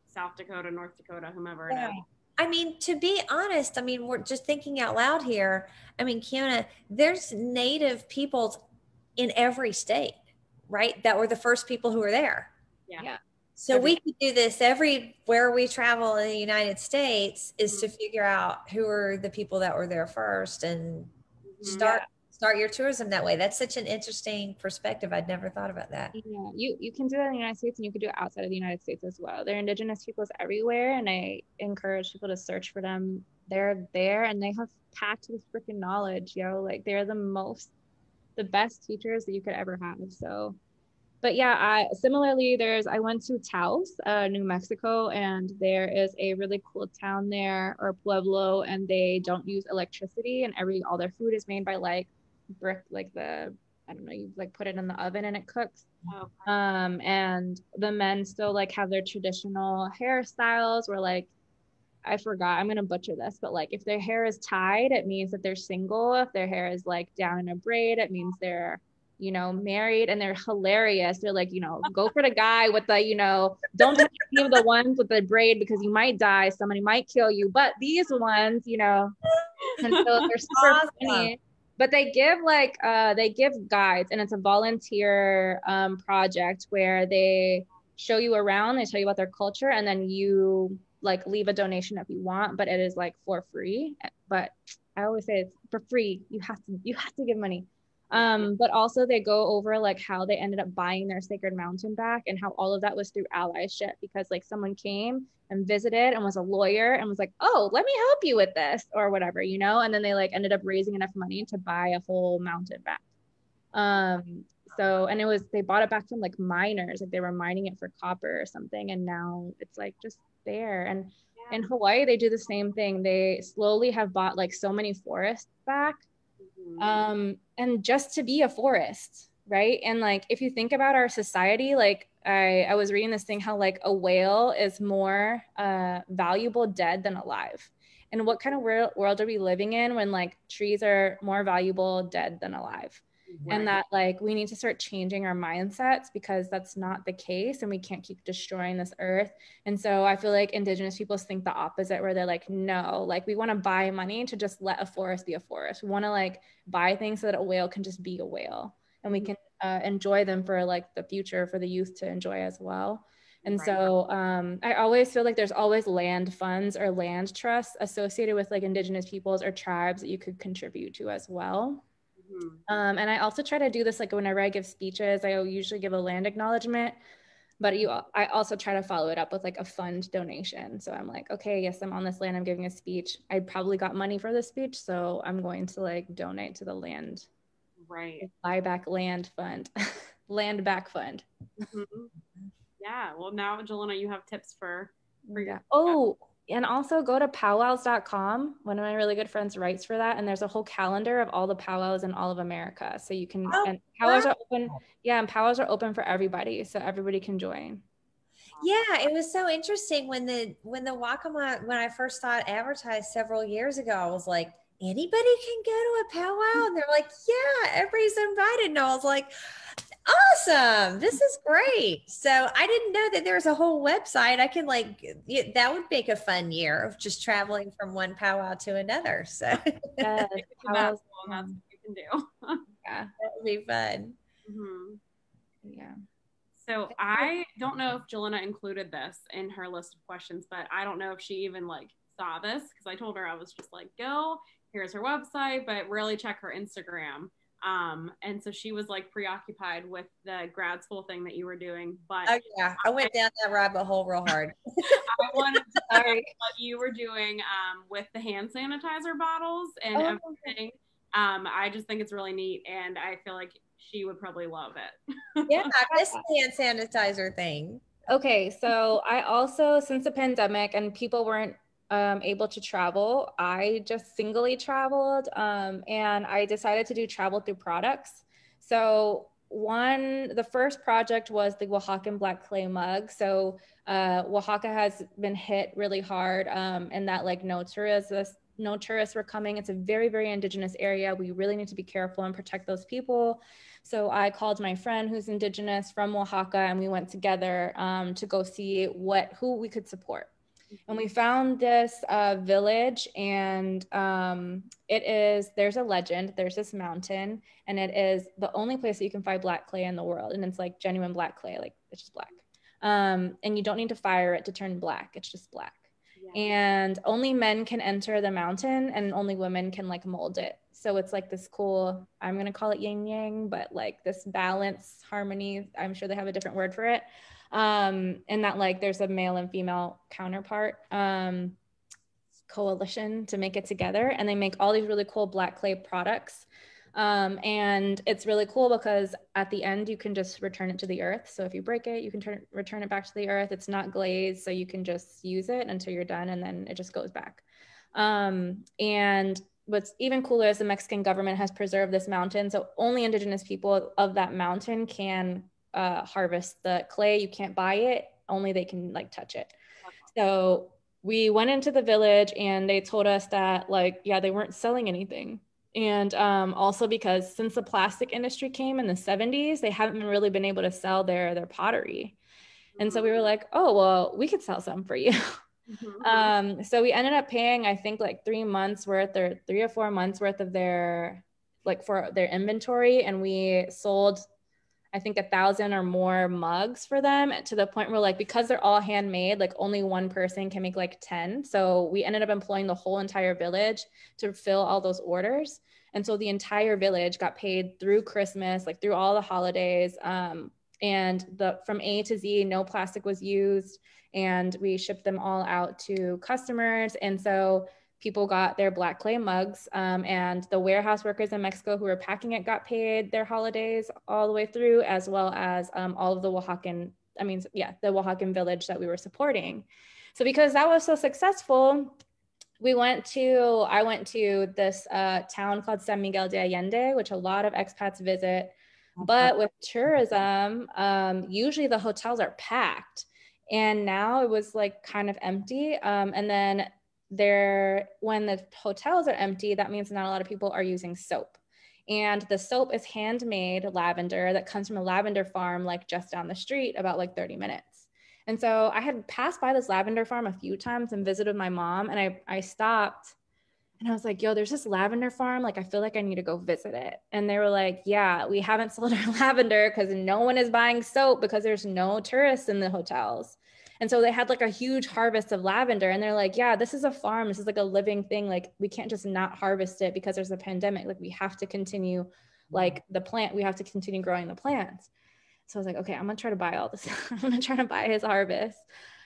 South Dakota, North Dakota, whomever it is. I mean, to be honest, I mean, we're just thinking out loud here. I mean, Kiona, there's Native peoples in every state, right? That were the first people who were there. Yeah. So we could do this everywhere we travel in the United States, is to figure out who are the people that were there first and start your tourism that way. That's such an interesting perspective. I'd never thought about that. Yeah, you can do that in the United States, and you can do it outside of the United States as well. There are Indigenous peoples everywhere, and I encourage people to search for them. They're there, and they have packed with freaking knowledge, like they're the best teachers that you could ever have. So, but yeah, I went to Taos, New Mexico, and there is a really cool town there, or pueblo, and they don't use electricity, and all their food is made by like brick, like I don't know, you like put it in the oven and it cooks. Okay. And the men still like have their traditional hairstyles, where like I forgot, I'm gonna butcher this, but like if their hair is tied, it means that they're single. If their hair is like down in a braid, it means they're, you know, married. And they're hilarious. They're like, you know, go for the guy with the, you know, don't touch any of the ones with the braid because you might die, somebody might kill you, but these ones, you know. And so they're super Awesome. funny. But they give guides, and it's a volunteer project where they show you around, they tell you about their culture, and then you like leave a donation if you want, but it is like for free. But I always say it's for free. You have to give money. But also they go over like how they ended up buying their sacred mountain back, and how all of that was through allyship, because like someone came and visited and was a lawyer and was like, oh, let me help you with this or whatever, you know. And then they like ended up raising enough money to buy a whole mountain back. So, and they bought it back from like miners, like they were mining it for copper or something, and now it's like just there. And in Hawaii they do the same thing. They slowly have bought like so many forests back, and just to be a forest, right? And like if you think about our society, like I was reading this thing how like a whale is more valuable dead than alive. And what kind of world are we living in when like trees are more valuable dead than alive? Right. And that like we need to start changing our mindsets, because that's not the case, and we can't keep destroying this earth. And so I feel like Indigenous peoples think the opposite, where they're like, no, like we want to buy money to just let a forest be a forest. We want to like buy things so that a whale can just be a whale, and we can enjoy them for like the future, for the youth to enjoy as well. And so I always feel like there's always land funds or land trusts associated with like Indigenous peoples or tribes that you could contribute to as well. And I also try to do this like whenever I give speeches. I usually give a land acknowledgement, but I also try to follow it up with like a fund donation. So I'm like, okay, yes, I'm on this land, I'm giving a speech. I probably got money for this speech, so I'm going to like donate to the land. Right. Buy back land fund, land back fund. Yeah. Well, now, Jelena, you have tips for your. Oh, and also go to powwows.com. One of my really good friends writes for that, and there's a whole calendar of all the powwows in all of America. So you can, and powwows are open. Yeah, and powwows are open for everybody, so everybody can join. Yeah, it was so interesting when the Waccamaw, when I first saw it advertised several years ago, I was like, anybody can go to a powwow? And they're like, yeah, everybody's invited. And I was like, awesome, this is great. So I didn't know that there's a whole website. I can like, that would make a fun year of just traveling from one powwow to another. So yes, that's what you can do. Yeah, that would be fun. Yeah. So I don't know if Jelena included this in her list of questions, but I don't know if she even like saw this, because I told her, I was just like, go, here's her website, but really check her Instagram. And so she was like preoccupied with the grad school thing that you were doing. But yeah, I went down that rabbit hole real hard. I wanted to know what you were doing with the hand sanitizer bottles and everything. I just think it's really neat, and I feel like she would probably love it. Yeah, this hand sanitizer thing. Okay, so I also, since the pandemic and people weren't able to travel, I just singly traveled, and I decided to do travel through products. So the first project was the Oaxacan black clay mug. So Oaxaca has been hit really hard, and that like no tourists were coming. It's a very, very indigenous area. We really need to be careful and protect those people. So I called my friend who's indigenous from Oaxaca, and we went together to go see who we could support. And we found this village, and there's a legend, there's this mountain, and it is the only place that you can find black clay in the world. And it's like genuine black clay, like it's just black. And you don't need to fire it to turn black, it's just black. Yeah. And only men can enter the mountain, and only women can like mold it. So it's like this cool, I'm going to call it yin yang, but like this balance, harmony, I'm sure they have a different word for it. And that like there's a male and female counterpart coalition to make it together, and they make all these really cool black clay products. And it's really cool because at the end you can just return it to the earth. So if you break it, you can return it back to the earth. It's not glazed, so you can just use it until you're done, and then it just goes back. And what's even cooler is the Mexican government has preserved this mountain, so only indigenous people of that mountain can harvest the clay. You can't buy it, only they can like touch it. So we went into the village and they told us that like, yeah, they weren't selling anything. And also because since the plastic industry came in the 70s, they haven't really been able to sell their pottery. And so we were like, oh, well, we could sell some for you. So we ended up paying, I think like 3 months worth or 3 or 4 months worth of their, like for their inventory. And we sold, I think 1,000 or more mugs for them, to the point where like, because they're all handmade, like only one person can make like 10. So we ended up employing the whole entire village to fill all those orders. And so the entire village got paid through Christmas, like through all the holidays. And from A to Z, no plastic was used, and we shipped them all out to customers. And so people got their black clay mugs, and the warehouse workers in Mexico who were packing it got paid their holidays all the way through, as well as all of the Oaxacan, the Oaxacan village that we were supporting. So because that was so successful, I went to this town called San Miguel de Allende, which a lot of expats visit. But with tourism, usually the hotels are packed. And now it was like kind of empty. And then when the hotels are empty, that means not a lot of people are using soap. And the soap is handmade lavender that comes from a lavender farm, like just down the street, about like 30 minutes. And so I had passed by this lavender farm a few times and visited my mom, and I stopped and I was like, yo, there's this lavender farm. Like, I feel like I need to go visit it. And they were like, yeah, we haven't sold our lavender because no one is buying soap because there's no tourists in the hotels. And so they had like a huge harvest of lavender. And they're like, yeah, this is a farm. This is like a living thing. Like, we can't just not harvest it because there's a pandemic. Like, we have to continue like the plant. We have to continue growing the plants. So I was like, okay, I'm going to try to buy all this. I'm going to try to buy his harvest.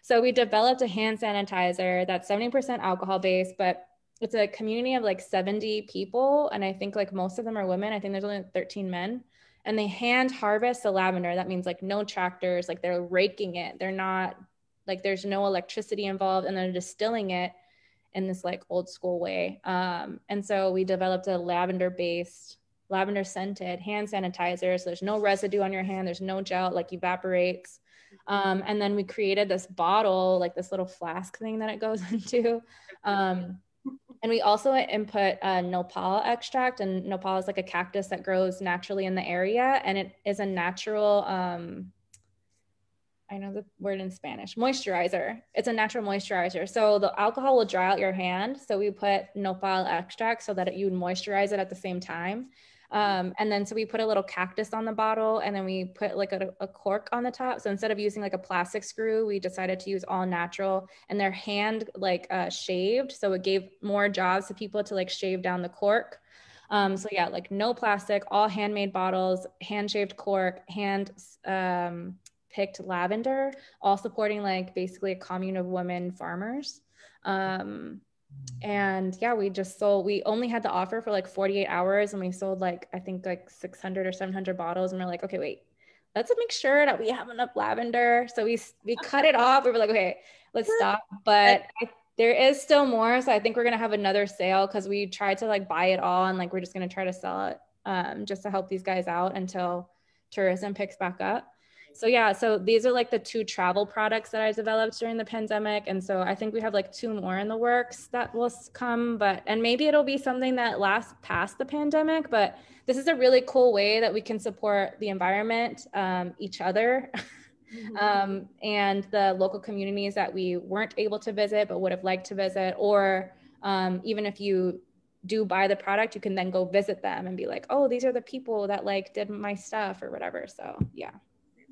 So we developed a hand sanitizer that's 70% alcohol based, but it's a community of like 70 people. And I think like most of them are women. I think there's only 13 men. And they hand harvest the lavender. That means like no tractors, like they're raking it. They're not like, there's no electricity involved, and they're distilling it in this like old school way. And so we developed a lavender scented hand sanitizer. So there's no residue on your hand. There's no gel, like evaporates. And then we created this bottle, like this little flask thing that it goes into. And we also input nopal extract, and nopal is like a cactus that grows naturally in the area. And it is a natural, I know the word in Spanish, moisturizer. It's a natural moisturizer. So the alcohol will dry out your hand. So we put nopal extract so that you would moisturize it at the same time. And then so we put a little cactus on the bottle, and then we put like a cork on the top. So instead of using like a plastic screw, we decided to use all natural, and they're hand like shaved. So it gave more jobs to people to like shave down the cork. So yeah, like no plastic, all handmade bottles, hand shaved cork, hand picked lavender, all supporting like basically a commune of women farmers. And yeah, we only had the offer for like 48 hours, and we sold like, I think like 600 or 700 bottles. And we're like, okay, wait, let's make sure that we have enough lavender. So we cut it off. We were like, okay, let's stop. But there is still more. So I think we're going to have another sale, because we tried to like buy it all, and like, we're just going to try to sell it just to help these guys out until tourism picks back up. So yeah, so these are like the 2 travel products that I developed during the pandemic. And so I think we have like 2 more in the works that will come, and maybe it'll be something that lasts past the pandemic. But this is a really cool way that we can support the environment, each other, and the local communities that we weren't able to visit but would have liked to visit. Or even if you do buy the product, you can then go visit them and be like, oh, these are the people that like did my stuff or whatever. So yeah.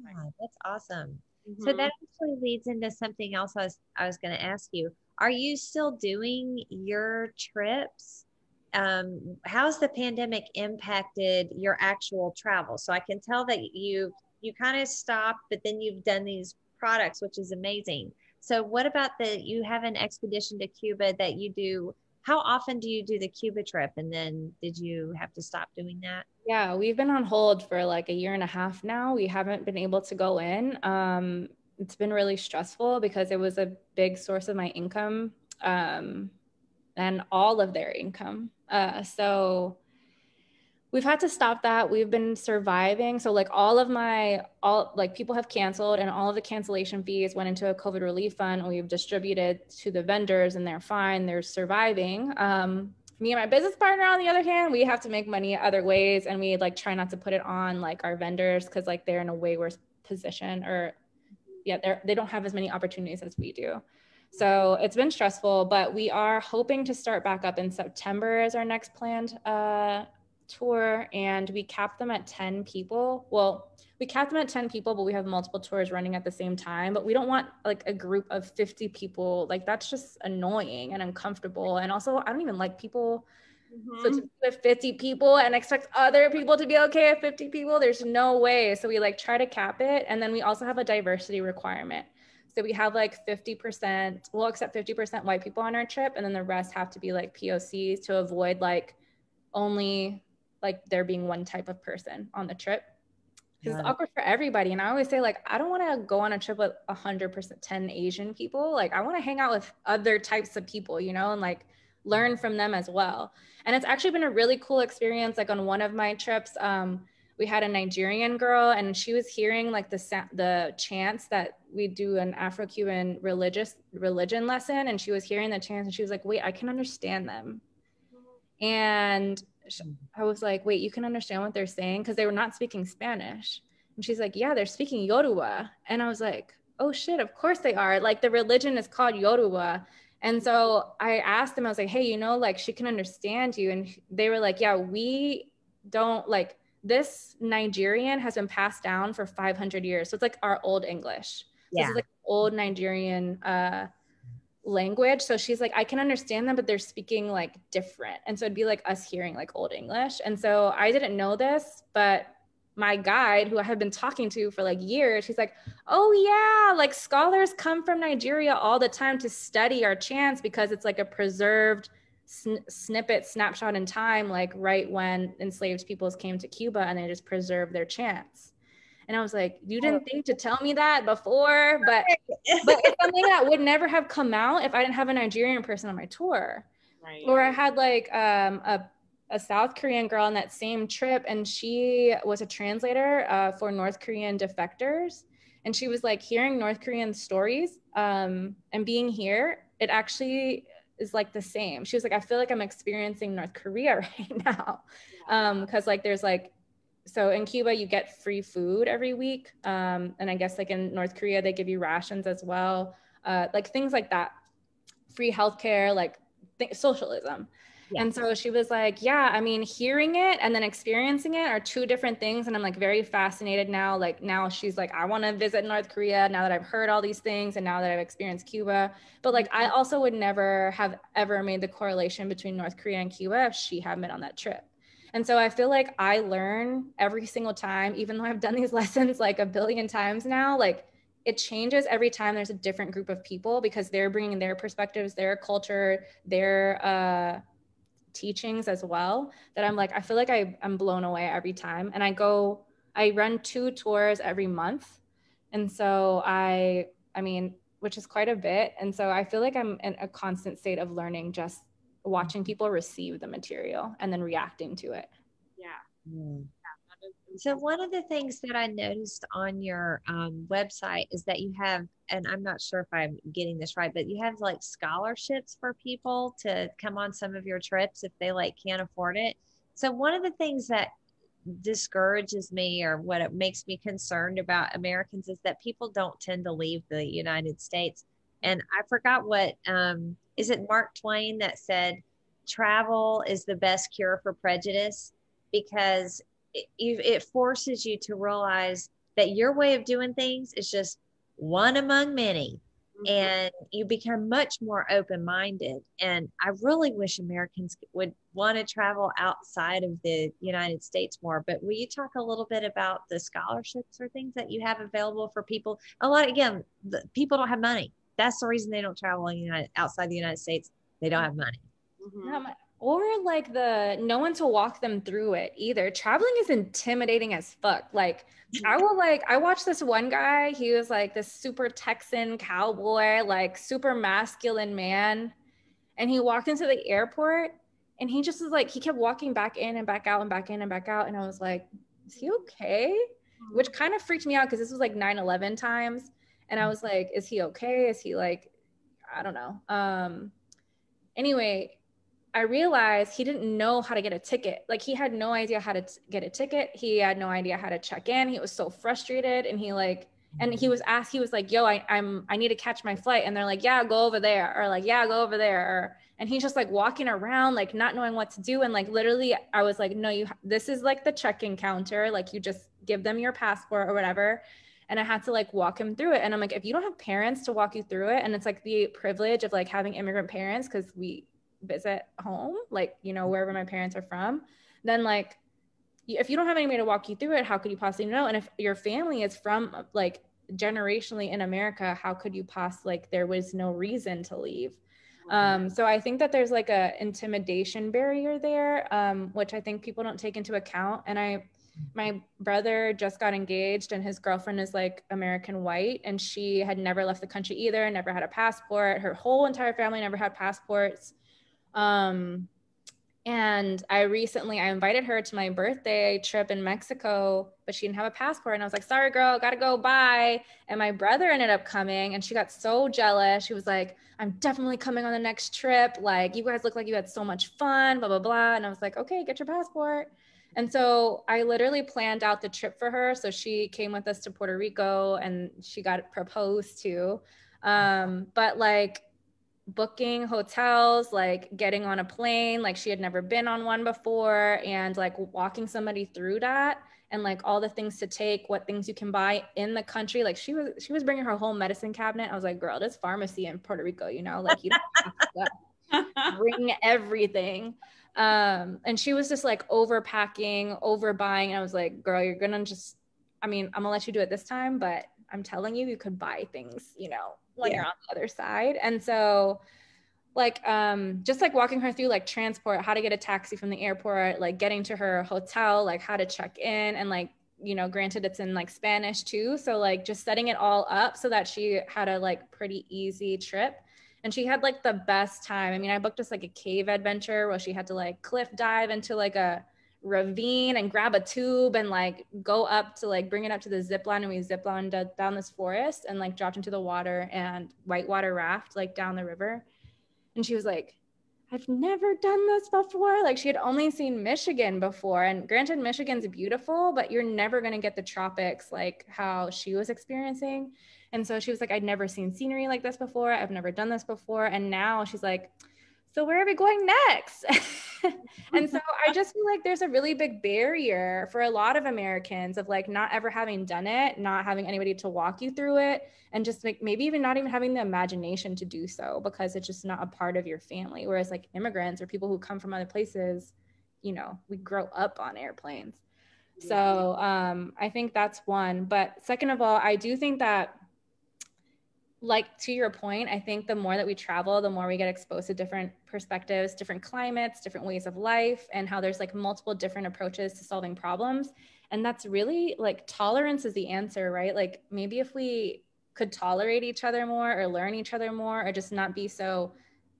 Yeah, that's awesome. So that actually leads into something else I was going to ask you. Are you still doing your trips? How's the pandemic impacted your actual travel? So I can tell that you kind of stopped, but then you've done these products, which is amazing. So what about you have an expedition to Cuba that you do? How often do you do the Cuba trip? And then did you have to stop doing that? Yeah, we've been on hold for like a year and a half now. We haven't been able to go in. It's been really stressful because it was a big source of my income, and all of their income. So We've had to stop that. We've been surviving. So like all like people have canceled and all of the cancellation fees went into a COVID relief fund. We've distributed to the vendors and they're fine. They're surviving. Me and my business partner, on the other hand, we have to make money other ways. And we like try not to put it on like our vendors because like they're in a way worse position, or yeah, they don't have as many opportunities as we do. So it's been stressful, but we are hoping to start back up in September as our next planned tour, and we cap them at 10 people. Well, we cap them at 10 people, but we have multiple tours running at the same time. But we don't want like a group of 50 people. Like that's just annoying and uncomfortable. And also, I don't even like people. So to be with 50 people and expect other people to be okay at 50 people, there's no way. So we like try to cap it. And then we also have a diversity requirement. So we have like 50%, we'll accept 50% white people on our trip. And then the rest have to be like POCs to avoid like only like there being one type of person on the trip. Because it's awkward for everybody. And I always say, like, I don't want to go on a trip with 100% 10 Asian people. Like, I want to hang out with other types of people, you know, and like learn from them as well. And it's actually been a really cool experience. Like on one of my trips, we had a Nigerian girl and she was hearing like the chants that we do an Afro-Cuban religion lesson. And she was hearing the chants and she was like, wait, I can understand them. And I was like, wait, you can understand what they're saying? Because they were not speaking Spanish. And she's like, yeah, they're speaking Yoruba. And I was like, oh shit, of course they are. Like the religion is called Yoruba. And so I asked them, I was like, hey, you know, like she can understand you. And they were like, yeah, we don't like this Nigerian has been passed down for 500 years. So it's like our old English. So this is like old Nigerian language. So she's like, I can understand them, but they're speaking like different. And so it'd be like us hearing like old English. And so I didn't know this, but my guide, who I had been talking to for like years, he's like, oh yeah, like scholars come from Nigeria all the time to study our chants because it's like a preserved snapshot in time, like right when enslaved peoples came to Cuba and they just preserved their chants. And I was like, you didn't think to tell me that before, but it's something that would never have come out if I didn't have a Nigerian person on my tour. Right. Or I had like a South Korean girl on that same trip, and she was a translator for North Korean defectors. And she was like hearing North Korean stories and being here, it actually is like the same. She was like, I feel like I'm experiencing North Korea right now. Because like there's like, so in Cuba, you get free food every week. And I guess like in North Korea, they give you rations as well. Like things like that, free healthcare, like socialism. Yeah. And so she was like, yeah, I mean, hearing it and then experiencing it are two different things. And I'm like very fascinated now. Like now she's like, I want to visit North Korea now that I've heard all these things and now that I've experienced Cuba. But like, I also would never have ever made the correlation between North Korea and Cuba if she hadn't been on that trip. And so I feel like I learn every single time, even though I've done these lessons like a billion times now, like it changes every time there's a different group of people because they're bringing their perspectives, their culture, their teachings as well, that I'm like, I feel like I'm blown away every time. And I run 2 tours every month. And so I mean, which is quite a bit. And so I feel like I'm in a constant state of learning, just watching people receive the material and then reacting to it. Yeah. So one of the things that I noticed on your website is that you have, and I'm not sure if I'm getting this right, but you have like scholarships for people to come on some of your trips if they like can't afford it. So one of the things that discourages me, or what it makes me concerned about Americans, is that people don't tend to leave the United States. And I forgot what, is it Mark Twain that said, travel is the best cure for prejudice, because it forces you to realize that your way of doing things is just one among many. And you become much more open-minded. And I really wish Americans would want to travel outside of the United States more. But will you talk a little bit about the scholarships or things that you have available for people? A lot, again, people don't have money. That's the reason they don't travel outside the United States. They don't have money. Or like no one to walk them through it either. Traveling is intimidating as fuck. Like I watched this one guy, he was like this super Texan cowboy, like super masculine man. And he walked into the airport And he just was like, he kept walking back in and back out and back in and back out. And I was like, is he okay? Which kind of freaked me out because this was like 9/11 times. And I was like, is he okay? Is he like, I don't know. Anyway, I realized he didn't know how to get a ticket. Like he had no idea how to get a ticket. He had no idea how to check in. He was so frustrated, and he was asked, he was like, yo, I need to catch my flight. And they're like, yeah, go over there. Or like, yeah, go over there. And he's just like walking around, like not knowing what to do. And like, literally I was like, no, this is like the check-in counter. Like you just give them your passport or whatever. And I had to like walk him through it. And I'm like, if you don't have parents to walk you through it, and it's like the privilege of like having immigrant parents, because we visit home, like, you know, wherever my parents are from, then like, if you don't have anybody to walk you through it, how could you possibly know? And if your family is from like generationally in America, how could you possibly, like, there was no reason to leave. So I think that there's like a intimidation barrier there, which I think people don't take into account. And my brother just got engaged, and his girlfriend is like American white, and she had never left the country either, never had a passport. Her whole entire family never had passports. And I invited her to my birthday trip in Mexico, but she didn't have a passport. And I was like, sorry, girl, gotta go, bye. And my brother ended up coming, and she got so jealous. She was like, I'm definitely coming on the next trip. Like, you guys look like you had so much fun, blah, blah, blah. And I was like, okay, get your passport. And so I literally planned out the trip for her. So she came with us to Puerto Rico, and she got proposed to. But like, booking hotels, like getting on a plane, like she had never been on one before, and like walking somebody through that, and like all the things to take, what things you can buy in the country. Like she was bringing her whole medicine cabinet. I was like, girl, there's pharmacy in Puerto Rico, you know, like you don't have to bring everything. And she was just like overpacking, overbuying. And I was like, girl, you're gonna I'm gonna let you do it this time, but I'm telling you, you could buy things, you know, when you're on the other side. And so like, just like walking her through like transport, how to get a taxi from the airport, like getting to her hotel, like how to check in, and like, you know, granted it's in like Spanish too. So like just setting it all up so that she had a like pretty easy trip. And she had like the best time. I mean, I booked us like a cave adventure where she had to like cliff dive into like a ravine and grab a tube and like go up to like bring it up to the zip line, and we zip lined down this forest and like dropped into the water and whitewater raft like down the river. And she was like, I've never done this before. Like she had only seen Michigan before, and granted Michigan's beautiful, but you're never going to get the tropics like how she was experiencing. And so she was like, I'd never seen scenery like this before, I've never done this before. And now she's like, so where are we going next? And so I just feel like there's a really big barrier for a lot of Americans of like not ever having done it, not having anybody to walk you through it, and just like maybe even not even having the imagination to do so because it's just not a part of your family. Whereas like immigrants or people who come from other places, you know, we grow up on airplanes. So I think that's one. But second of all, I do think that, like, to your point, I think the more that we travel, the more we get exposed to different perspectives, different climates, different ways of life, and how there's like multiple different approaches to solving problems. And that's really like tolerance is the answer, right? Like maybe if we could tolerate each other more or learn each other more, or just not be so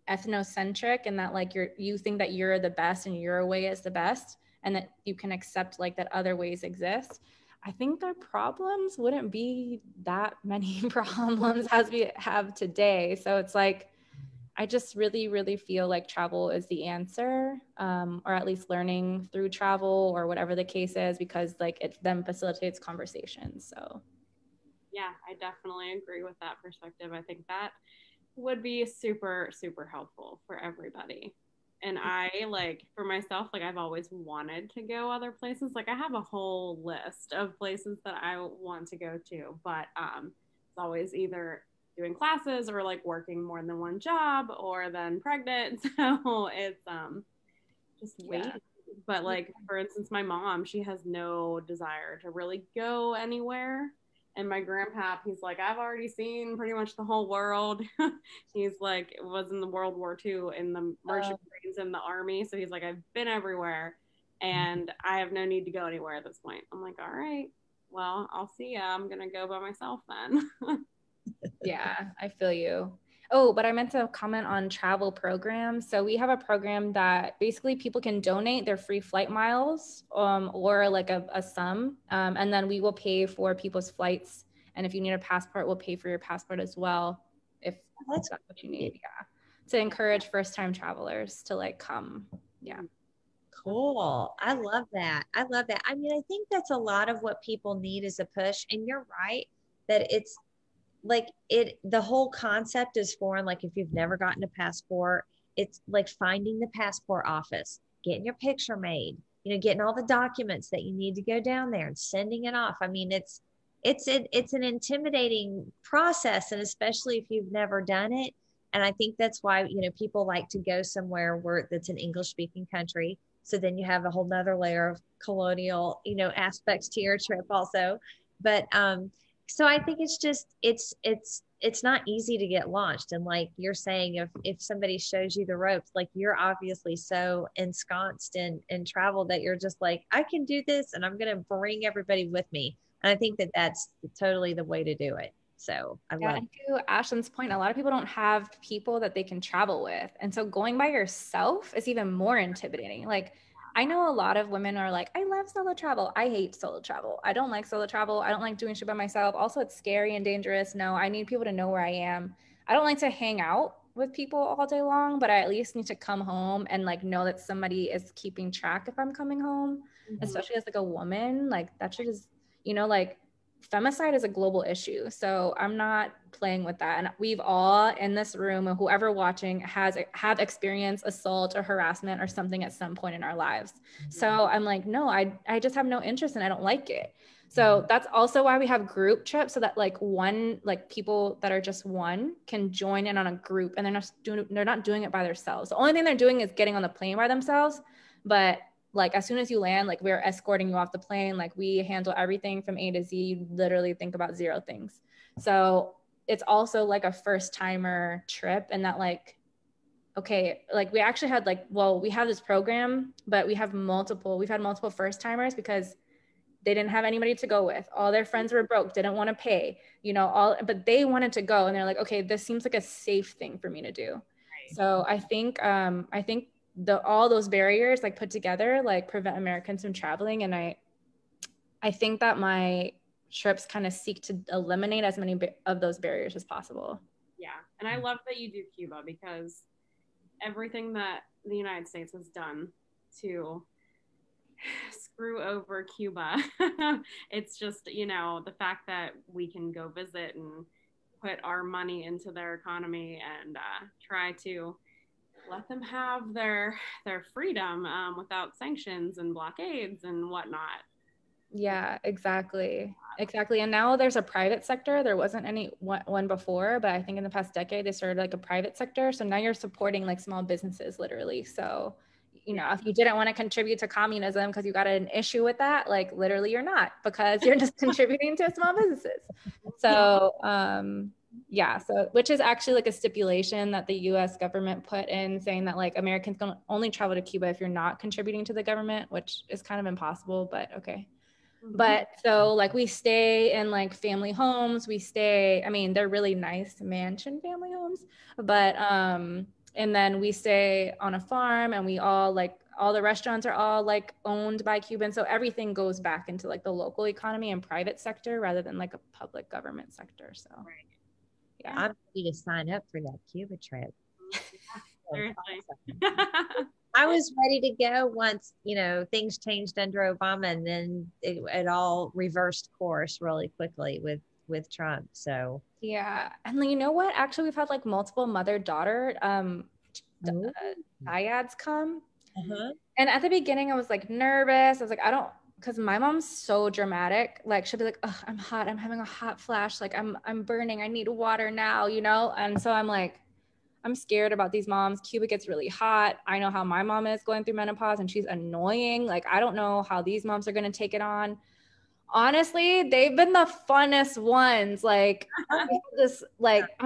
ethnocentric and that like you think that you're the best and your way is the best, and that you can accept like that other ways exist, I think our problems wouldn't be that many problems as we have today. So it's like, I just really, really feel like travel is the answer, or at least learning through travel or whatever the case is, because like it then facilitates conversations. So yeah, I definitely agree with that perspective. I think that would be super, super helpful for everybody. And I like for myself, like I've always wanted to go other places. Like I have a whole list of places that I want to go to, but it's always either doing classes or like working more than one job or then pregnant. So it's just waiting. Yeah. But like for instance, my mom, she has no desire to really go anywhere. And my grandpa, he's like, I've already seen pretty much the whole world. He's like, was in the World War II in the Merchant Marines in the Army. So he's like, I've been everywhere and I have no need to go anywhere at this point. I'm like, all right, well, I'll see ya. I'm going to go by myself then. Yeah, I feel you. Oh, but I meant to comment on travel programs. So we have a program that basically people can donate their free flight miles, or like a sum, and then we will pay for people's flights. And if you need a passport, we'll pay for your passport as well, if that's what you need. Yeah, to encourage first-time travelers to like come. Yeah. Cool. I love that. I love that. I mean, I think that's a lot of what people need is a push. And you're right that it's like the whole concept is foreign. Like if you've never gotten a passport, it's like finding the passport office, getting your picture made, getting all the documents that you need to go down there and sending it off. I mean, it's an intimidating process, and especially if you've never done it. And I think that's why, people like to go somewhere where that's an English speaking country. So then you have a whole nother layer of colonial, aspects to your trip also. But so I think it's just it's not easy to get launched. And like you're saying, if somebody shows you the ropes, like you're obviously so ensconced in travel that you're just like, I can do this and I'm going to bring everybody with me. And I think that that's totally the way to do it. So I love and to Ashlyn's point, a lot of people don't have people that they can travel with. And so going by yourself is even more intimidating. Like I know a lot of women are like, I love solo travel. I hate solo travel. I don't like solo travel. I don't like doing shit by myself. Also, it's scary and dangerous. No, I need people to know where I am. I don't like to hang out with people all day long, but I at least need to come home and like know that somebody is keeping track if I'm coming home, especially as like a woman. Like that shit is, like femicide is a global issue. So I'm not playing with that. And we've all in this room, or whoever watching have experienced assault or harassment or something at some point in our lives. So I'm like, no, I just have no interest and I don't like it. So that's also why we have group trips, so that like people that are just one can join in on a group, and they're not doing it by themselves. The only thing they're doing is getting on the plane by themselves. But like as soon as you land, like we're escorting you off the plane, like we handle everything from A to Z. You literally think about zero things. So it's also like a first timer trip, and that like, okay, like we actually had we have this program, but we've had multiple first timers because they didn't have anybody to go with. All their friends were broke, didn't want to pay, but they wanted to go. And they're like, okay, this seems like a safe thing for me to do. Right. So I think all those barriers like put together like prevent Americans from traveling. And I think that my trips kind of seek to eliminate as many of those barriers as possible. Yeah. And I love that you do Cuba, because everything that the United States has done to screw over Cuba, it's just, the fact that we can go visit and put our money into their economy and try to let them have their freedom without sanctions and blockades and whatnot. Yeah, exactly. And now there's a private sector. There wasn't any one before, but I think in the past decade they started like a private sector. So now you're supporting like small businesses literally. So if you didn't want to contribute to communism because you got an issue with that, like literally you're not, because you're just contributing to small businesses. So so which is actually like a stipulation that the US government put in, saying that like Americans can only travel to Cuba if you're not contributing to the government, which is kind of impossible, but okay. But so like we stay in like family homes, they're really nice mansion family homes, but and then we stay on a farm, and we all the restaurants are all like owned by Cubans. So everything goes back into like the local economy and private sector rather than like a public government sector. So yeah, I'm ready to sign up for that Cuba trip. I was ready to go once, things changed under Obama, and then it all reversed course really quickly with Trump. So yeah. And you know what? Actually, we've had like multiple mother-daughter dyads come. And at the beginning I was like nervous. I was like, because my mom's so dramatic. Like she'll be like, oh, I'm hot. I'm having a hot flash. Like I'm burning. I need water now, And so I'm like, I'm scared about these moms. Cuba gets really hot. I know how my mom is going through menopause, and she's annoying. Like, I don't know how these moms are going to take it on. Honestly, they've been the funnest ones. Like I'm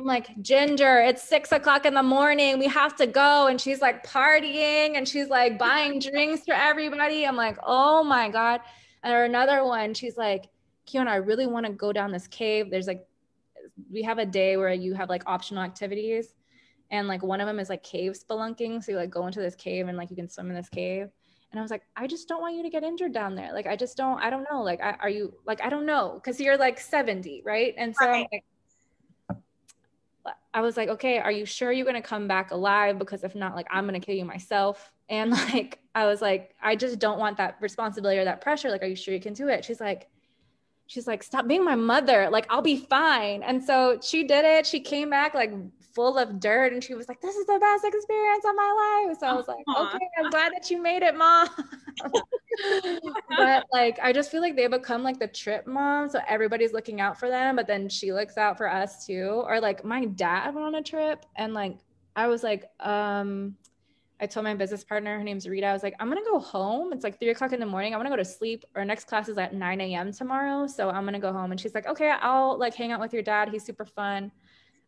like, Ginger, it's 6:00 in the morning. We have to go. And she's like partying, and she's like buying drinks for everybody. I'm like, oh my God. And another one, she's like, Kiona, I really want to go down this cave. There's like we have a day where you have like optional activities, and like one of them is like cave spelunking. So you like go into this cave and like you can swim in this cave. And I was like, I just don't want you to get injured down there. Like, I don't know. Like, are you like, I don't know. Cause you're like 70, right? And so I'm like, I was like, okay, are you sure you're going to come back alive? Because if not, like, I'm going to kill you myself. And like, I was like, I just don't want that responsibility or that pressure. Like, are you sure you can do it? She's like, stop being my mother. Like, I'll be fine. And so she did it. She came back like full of dirt and she was like, this is the best experience of my life. So I was like, okay, I'm glad that you made it, mom. But like, I just feel like they become like the trip mom. So everybody's looking out for them, but then she looks out for us too. Or like my dad went on a trip and like, I was like, I told my business partner, her name's Rita, I was like, I'm going to go home. It's like 3:00 in the morning. I'm going to go to sleep. Our next class is at 9 a.m. tomorrow. So I'm going to go home. And she's like, okay, I'll like hang out with your dad. He's super fun.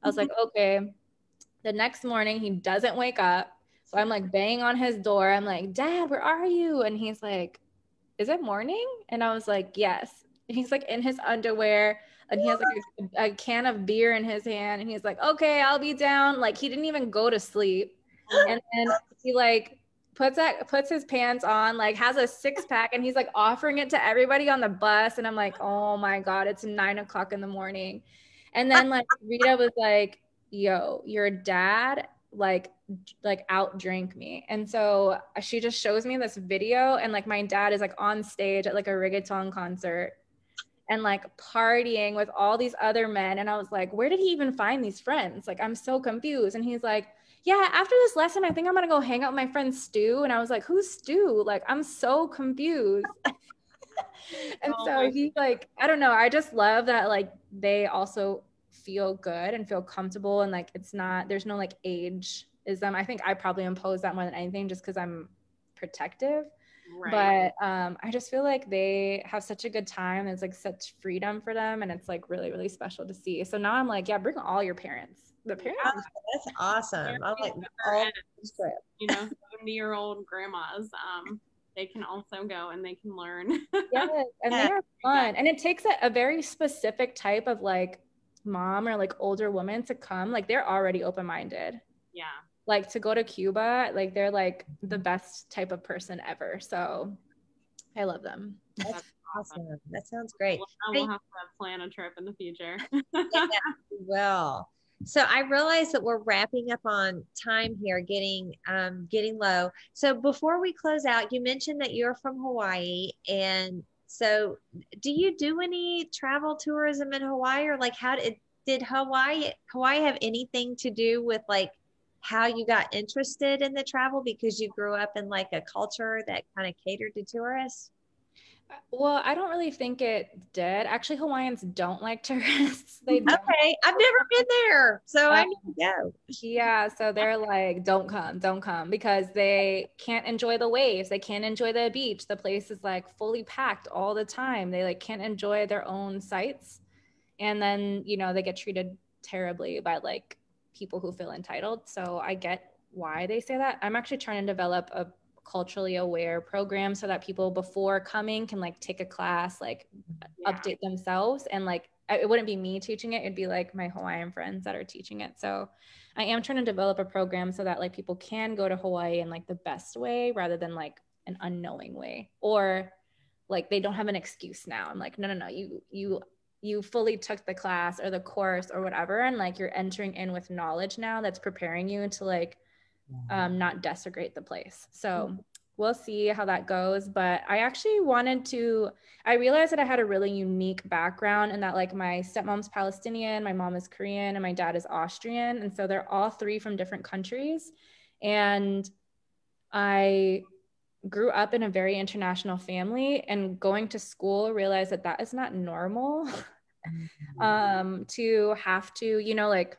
I was like, okay. The next morning he doesn't wake up. So I'm like banging on his door. I'm like, Dad, where are you? And he's like, is it morning? And I was like, yes. And he's like in his underwear and he has like a can of beer in his hand. And he's like, okay, I'll be down. Like he didn't even go to sleep. And then he like puts his pants on, like has a 6-pack and he's like offering it to everybody on the bus. And I'm like, oh my God, it's 9:00 in the morning. And then like Rita was like, yo, your dad like out drank me. And so she just shows me this video and like my dad is like on stage at like a reggaeton concert and like partying with all these other men. And I was like, where did he even find these friends? Like, I'm so confused. And he's like, yeah, after this lesson, I think I'm going to go hang out with my friend Stu. And I was like, who's Stu? Like, I'm so confused. And so he's like, I don't know. I just love that like they also feel good and feel comfortable. And like, it's not, there's no like ageism. I think I probably impose that more than anything just because I'm protective. Right. But I just feel like they have such a good time. It's like such freedom for them. And it's like really, really special to see. So now I'm like, yeah, bring all your parents. The parents. Oh, that's awesome. I like all you know, 70-year-old grandmas. They can also go and they can learn. Yes, and they are fun. And it takes a very specific type of like mom or like older woman to come. Like they're already open-minded. Yeah. Like to go to Cuba, like they're like the best type of person ever. So I love them. That's awesome. That sounds great. We'll have to plan a trip in the future. Yeah, we will. So I realize that we're wrapping up on time here, getting low. So before we close out, you mentioned that you're from Hawaii, and so do you do any travel tourism in Hawaii, or like did Hawaii have anything to do with like how you got interested in the travel because you grew up in like a culture that kind of catered to tourists? Well, I don't really think it did. Actually, Hawaiians don't like tourists. They don't. Okay, I've never been there, so I need to go. Yeah, so they're like, don't come, because they can't enjoy the waves. They can't enjoy the beach. The place is like fully packed all the time. They like can't enjoy their own sights. And then, you know, they get treated terribly by like people who feel entitled. So I get why they say that. I'm actually trying to develop a culturally aware program so that people before coming can like take a class, like update themselves, and like it wouldn't be me teaching it, it'd be like my Hawaiian friends that are teaching it. So I am trying to develop a program so that like people can go to Hawaii in like the best way rather than like an unknowing way, or like they don't have an excuse now. I'm like, no, you fully took the class or the course or whatever, and like you're entering in with knowledge now that's preparing you to like not desecrate the place. So we'll see how that goes. But I actually I realized that I had a really unique background and that like my stepmom's Palestinian, my mom is Korean, and my dad is Austrian. And so they're all three from different countries. And I grew up in a very international family, and going to school realized that that is not normal. To have to, you know, like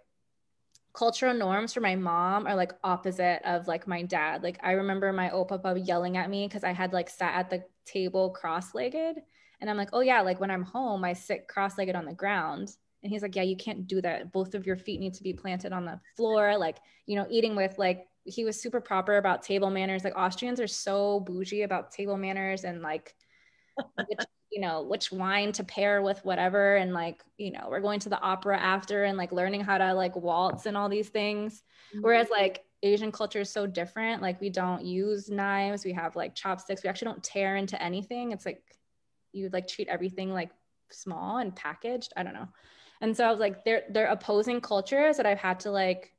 cultural norms for my mom are like opposite of like my dad. Like I remember my opapa yelling at me because I had like sat at the table cross-legged, and I'm like, oh yeah, like when I'm home I sit cross-legged on the ground. And he's like, yeah, you can't do that. Both of your feet need to be planted on the floor. Like, you know, eating with like, he was super proper about table manners. Like Austrians are so bougie about table manners and like you know, which wine to pair with whatever. And like, you know, we're going to the opera after and like learning how to like waltz and all these things. Whereas like Asian culture is so different. Like we don't use knives. We have like chopsticks. We actually don't tear into anything. It's like you like treat everything like small and packaged. I don't know. And so I was like, they're opposing cultures that I've had to like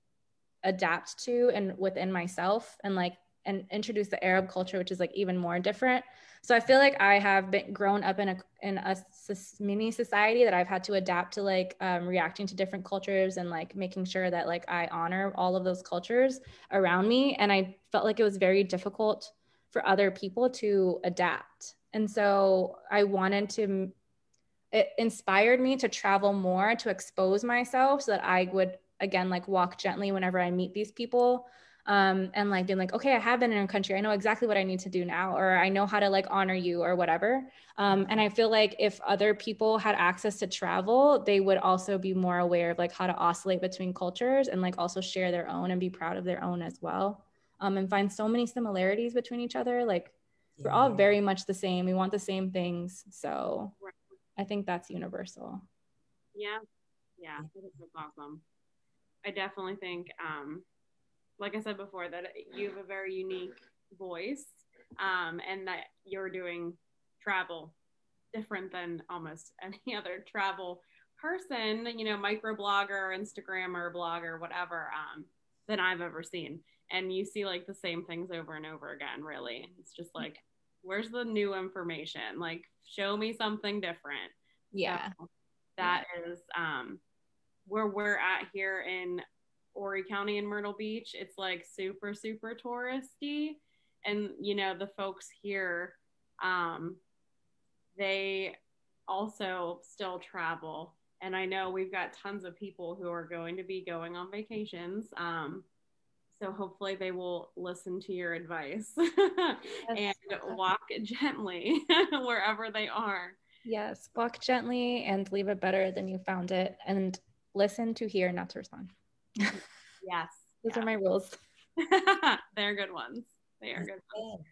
adapt to and within myself, and like and introduce the Arab culture, which is like even more different. So I feel like I have been grown up in a mini society that I've had to adapt to, like reacting to different cultures and like making sure that like I honor all of those cultures around me. And I felt like it was very difficult for other people to adapt. And so I wanted to, it inspired me to travel more, to expose myself so that I would again like walk gently whenever I meet these people, and like being like, okay, I have been in a country, I know exactly what I need to do now, or I know how to like honor you or whatever. And I feel like if other people had access to travel, they would also be more aware of like how to oscillate between cultures and like also share their own and be proud of their own as well, and find so many similarities between each other. Like we're all very much the same, we want the same things, so I think that's universal. Yeah. Yeah. That's awesome. I definitely think, like I said before, that you have a very unique voice, and that you're doing travel different than almost any other travel person, you know, microblogger, Instagrammer, blogger, whatever, than I've ever seen. And you see like the same things over and over again, really. It's just like, where's the new information? Like, show me something different. Yeah. So that is where we're at here in Horry County in Myrtle Beach. It's like super, super touristy. And, you know, the folks here, they also still travel. And I know we've got tons of people who are going to be going on vacations. So hopefully they will listen to your advice and walk gently wherever they are. Yes, walk gently and leave it better than you found it, and listen to hear, not to respond. Yes. Those are my rules. They're good ones. They are good ones.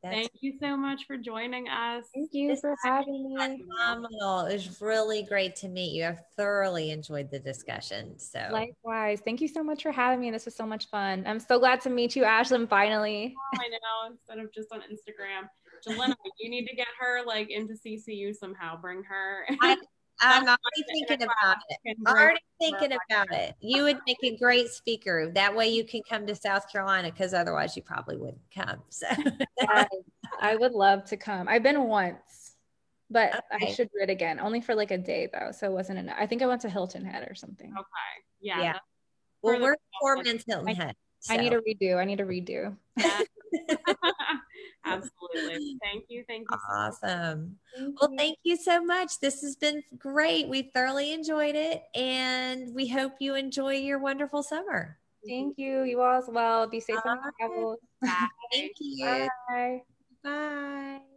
That's Thank you so much for joining us. Thank you for having me. phenomenal. It was really great to meet you. I've thoroughly enjoyed the discussion. So Likewise. Thank you so much for having me. This was so much fun. I'm so glad to meet you, Ashlyn, finally. Oh, I know, instead of just on Instagram. Jelena, you need to get her like into CCU somehow. Bring her. I'm already thinking about it. Already thinking about it. You would make a great speaker. That way you can come to South Carolina, because otherwise you probably wouldn't come. So I would love to come. I've been once, but okay. I should do it again. Only for like a day though, so it wasn't enough. I think I went to Hilton Head or something. Okay. Yeah. Well, we're Poor Man's Hilton Head. So. I need a redo. Yeah. Absolutely. Thank you. Thank you. Awesome. Well, thank you so much. This has been great. We thoroughly enjoyed it, and we hope you enjoy your wonderful summer. Thank you. You all as well. Be safe on your travels. Bye. Thank you. Bye. Bye.